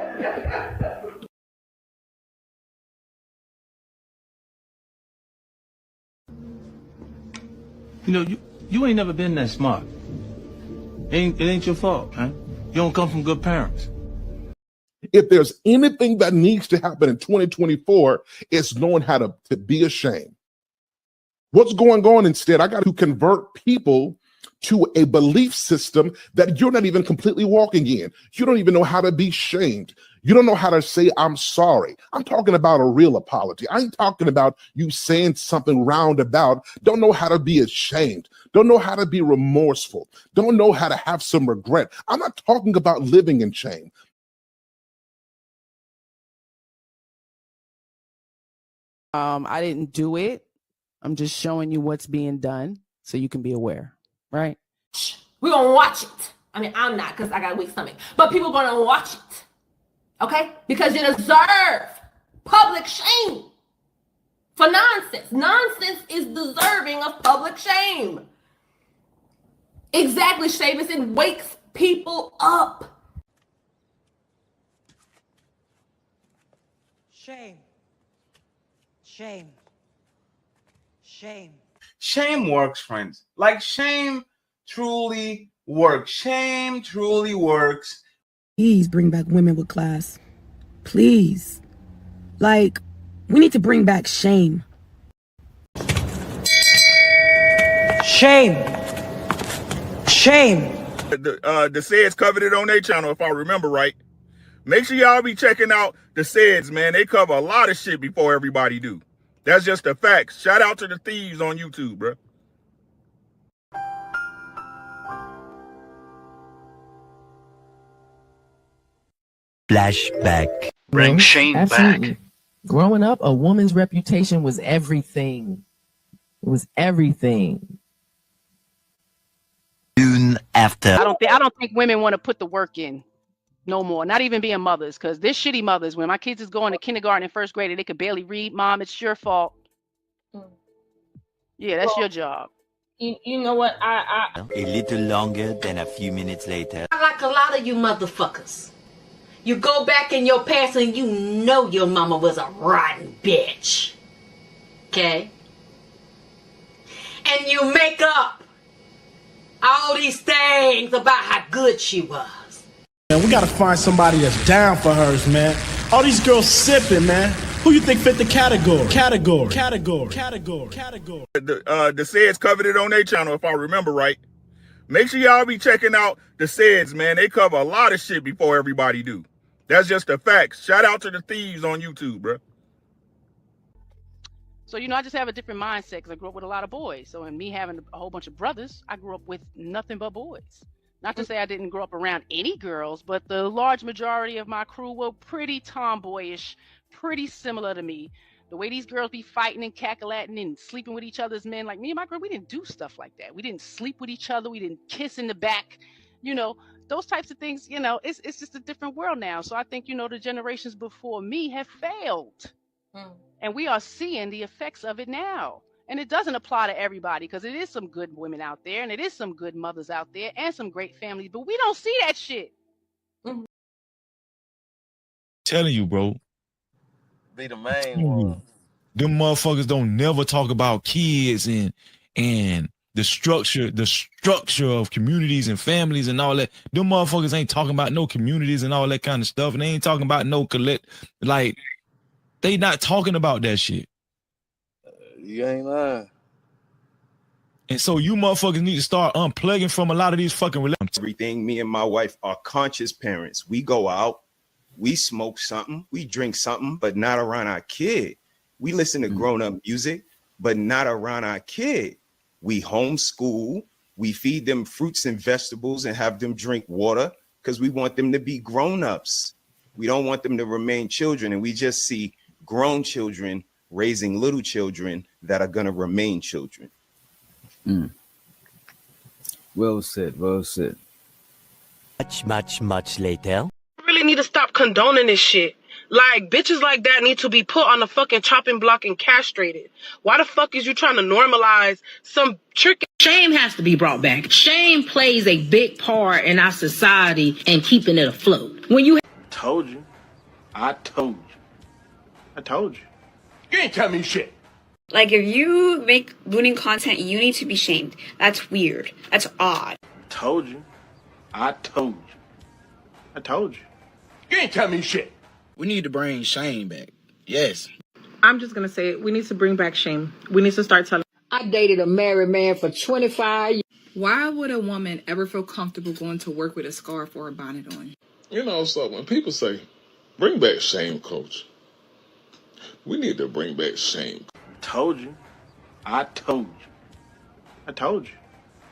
You know, you ain't never been that smart. It ain't your fault, man. You don't come from good parents. If there's anything that needs to happen in 2024, it's knowing how to be ashamed. What's going on instead? I got to convert people to a belief system that you're not even completely walking in. You don't even know how to be shamed. You don't know how to say, I'm sorry. I'm talking about a real apology. I ain't talking about you saying something roundabout. Don't know how to be ashamed. Don't know how to be remorseful. Don't know how to have some regret. I'm not talking about living in shame. I didn't do it. I'm just showing you what's being done so you can be aware, right? We're going to watch it. I mean, I'm not because I got a weak stomach. But people are going to watch it. Okay? Because you deserve public shame for nonsense. Nonsense is deserving of public shame. Exactly, Shavis. It wakes people up. Shame. Shame. Shame. Shame works, friends. Like, shame truly works. Shame truly works. Please bring back women with class. Please. Like, we need to bring back shame. Shame. Shame. The Saids covered it on their channel, if I remember right. Make sure y'all be checking out the Saids, man. They cover a lot of shit before everybody do. That's just the facts. Shout out to the thieves on YouTube, bro. Flashback. Bring shame Absolutely. back. Growing up, a woman's reputation was everything. It was everything. Soon after. I don't think women want to put the work in no more. Not even being mothers, because they're shitty mothers. When my kids is going to kindergarten and first grade and they could barely read, Mom, it's your fault. Yeah, that's your job. You know what? A little longer than a few minutes later. Like a lot of you motherfuckers. You go back in your past and you know your mama was a rotten bitch. Okay? And you make up all these things about how good she was. Man, we gotta find somebody that's down for hers, man. All these girls sipping, man. Who you think fit the category? Category. The Saids covered it on their channel, if I remember right. Make sure y'all be checking out the Saids, man. They cover a lot of shit before everybody do. That's just the facts. Shout out to the thieves on YouTube, bro. So, I just have a different mindset because I grew up with a lot of boys. So, in me having a whole bunch of brothers, I grew up with nothing but boys. Not to say I didn't grow up around any girls, but the large majority of my crew were pretty tomboyish, pretty similar to me. The way these girls be fighting and cackling and sleeping with each other's men, like me and my girl, we didn't do stuff like that. We didn't sleep with each other. We didn't kiss in the back. Those types of things, it's just a different world now. So I think, the generations before me have failed. And we are seeing the effects of it now. And it doesn't apply to everybody because it is some good women out there and it is some good mothers out there and some great families, but we don't see that shit. Telling you, bro. Be the main one. Them motherfuckers don't never talk about kids and the structure of communities and families and all that. Them motherfuckers ain't talking about no communities and all that kind of stuff. And they ain't talking about no they not talking about that shit. You ain't lying. And so you motherfuckers need to start unplugging from a lot of these fucking relationships. Everything, me and my wife are conscious parents. We go out, we smoke something, we drink something, but not around our kid. We listen to grown-up music, but not around our kid. We homeschool, we feed them fruits and vegetables and have them drink water because we want them to be grown-ups. We don't want them to remain children, and we just see grown children raising little children that are going to remain children. Well said, well said. Much later. Really need to stop condoning this shit. Like, bitches like that need to be put on the fucking chopping block and castrated. Why the fuck is you trying to normalize some trick? Shame has to be brought back. Shame plays a big part in our society and keeping it afloat. When you Told you. I told you. I told you. You ain't tell me shit. Like, if you make booting content, you need to be shamed. That's weird. That's odd. Told you. I told you. I told you. You ain't tell me shit. We need to bring shame back. Yes. I'm just gonna say it. We need to bring back shame. We need to start telling. I dated a married man for 25 years. Why would a woman ever feel comfortable going to work with a scarf or a bonnet on? You know, so when people say, bring back shame, coach, we need to bring back shame. Told you. I told you. I told you.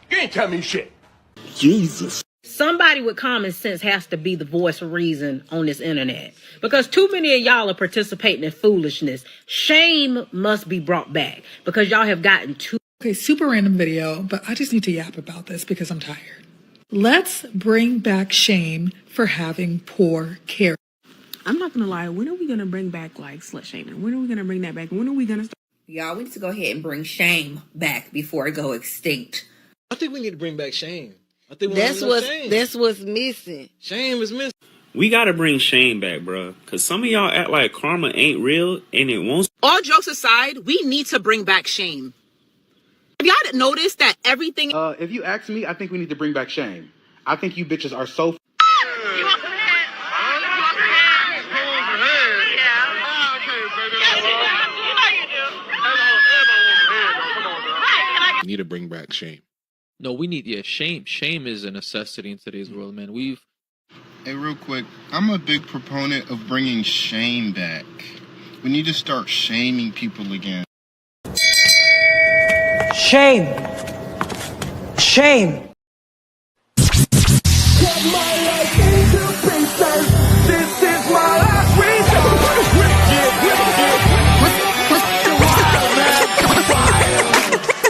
You ain't tell me shit. Jesus. Somebody with common sense has to be the voice of reason on this internet. Because too many of y'all are participating in foolishness. Shame must be brought back. Because y'all have gotten too... Okay, super random video, but I just need to yap about this because I'm tired. Let's bring back shame for having poor care. I'm not gonna lie, when are we gonna bring back like slut shaming? When are we gonna bring that back? When are we gonna start? Y'all, we need to go ahead and bring shame back before it go extinct. I think we need to bring back shame. I think That's what's missing. Shame is missing. We gotta bring shame back, bro. Cause some of y'all act like karma ain't real and it won't. All jokes aside, we need to bring back shame. Have y'all noticed that everything... If you ask me, I think we need to bring back shame. I think you bitches are so... We need to bring back shame. No, we need, shame. Shame is a necessity in today's world, man. Hey, real quick, I'm a big proponent of bringing shame back. We need to start shaming people again. Shame. Shame. Cut my life into pieces. This is my last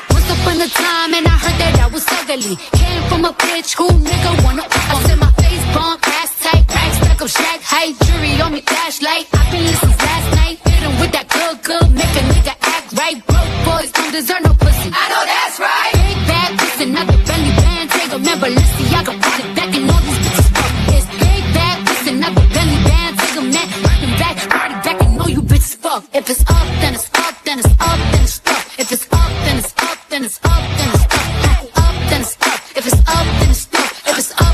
Once upon a time, and I heard that I was ugly. Came from a bitch who nigga wanna I said my face bump, ass tight, racks stuck up shack height, jury on me flashlight. I've been lit since last night. Hit him with that good, make a nigga act right. Broke boys don't deserve no pussy. I know that's right. Big bad pussy, not the belly band. Take a man, Balenciaga, put it back in all these bitches fuck. It's big bad pussy, not the belly band. Take a man, run him back, party back, and all you bitches fuck. If it's up, then it's up, then it's up, then it's up. If it's up, then it's up, then it's up, then it's up. If it's up, then it's up. If it's up, then it's up. If it's up.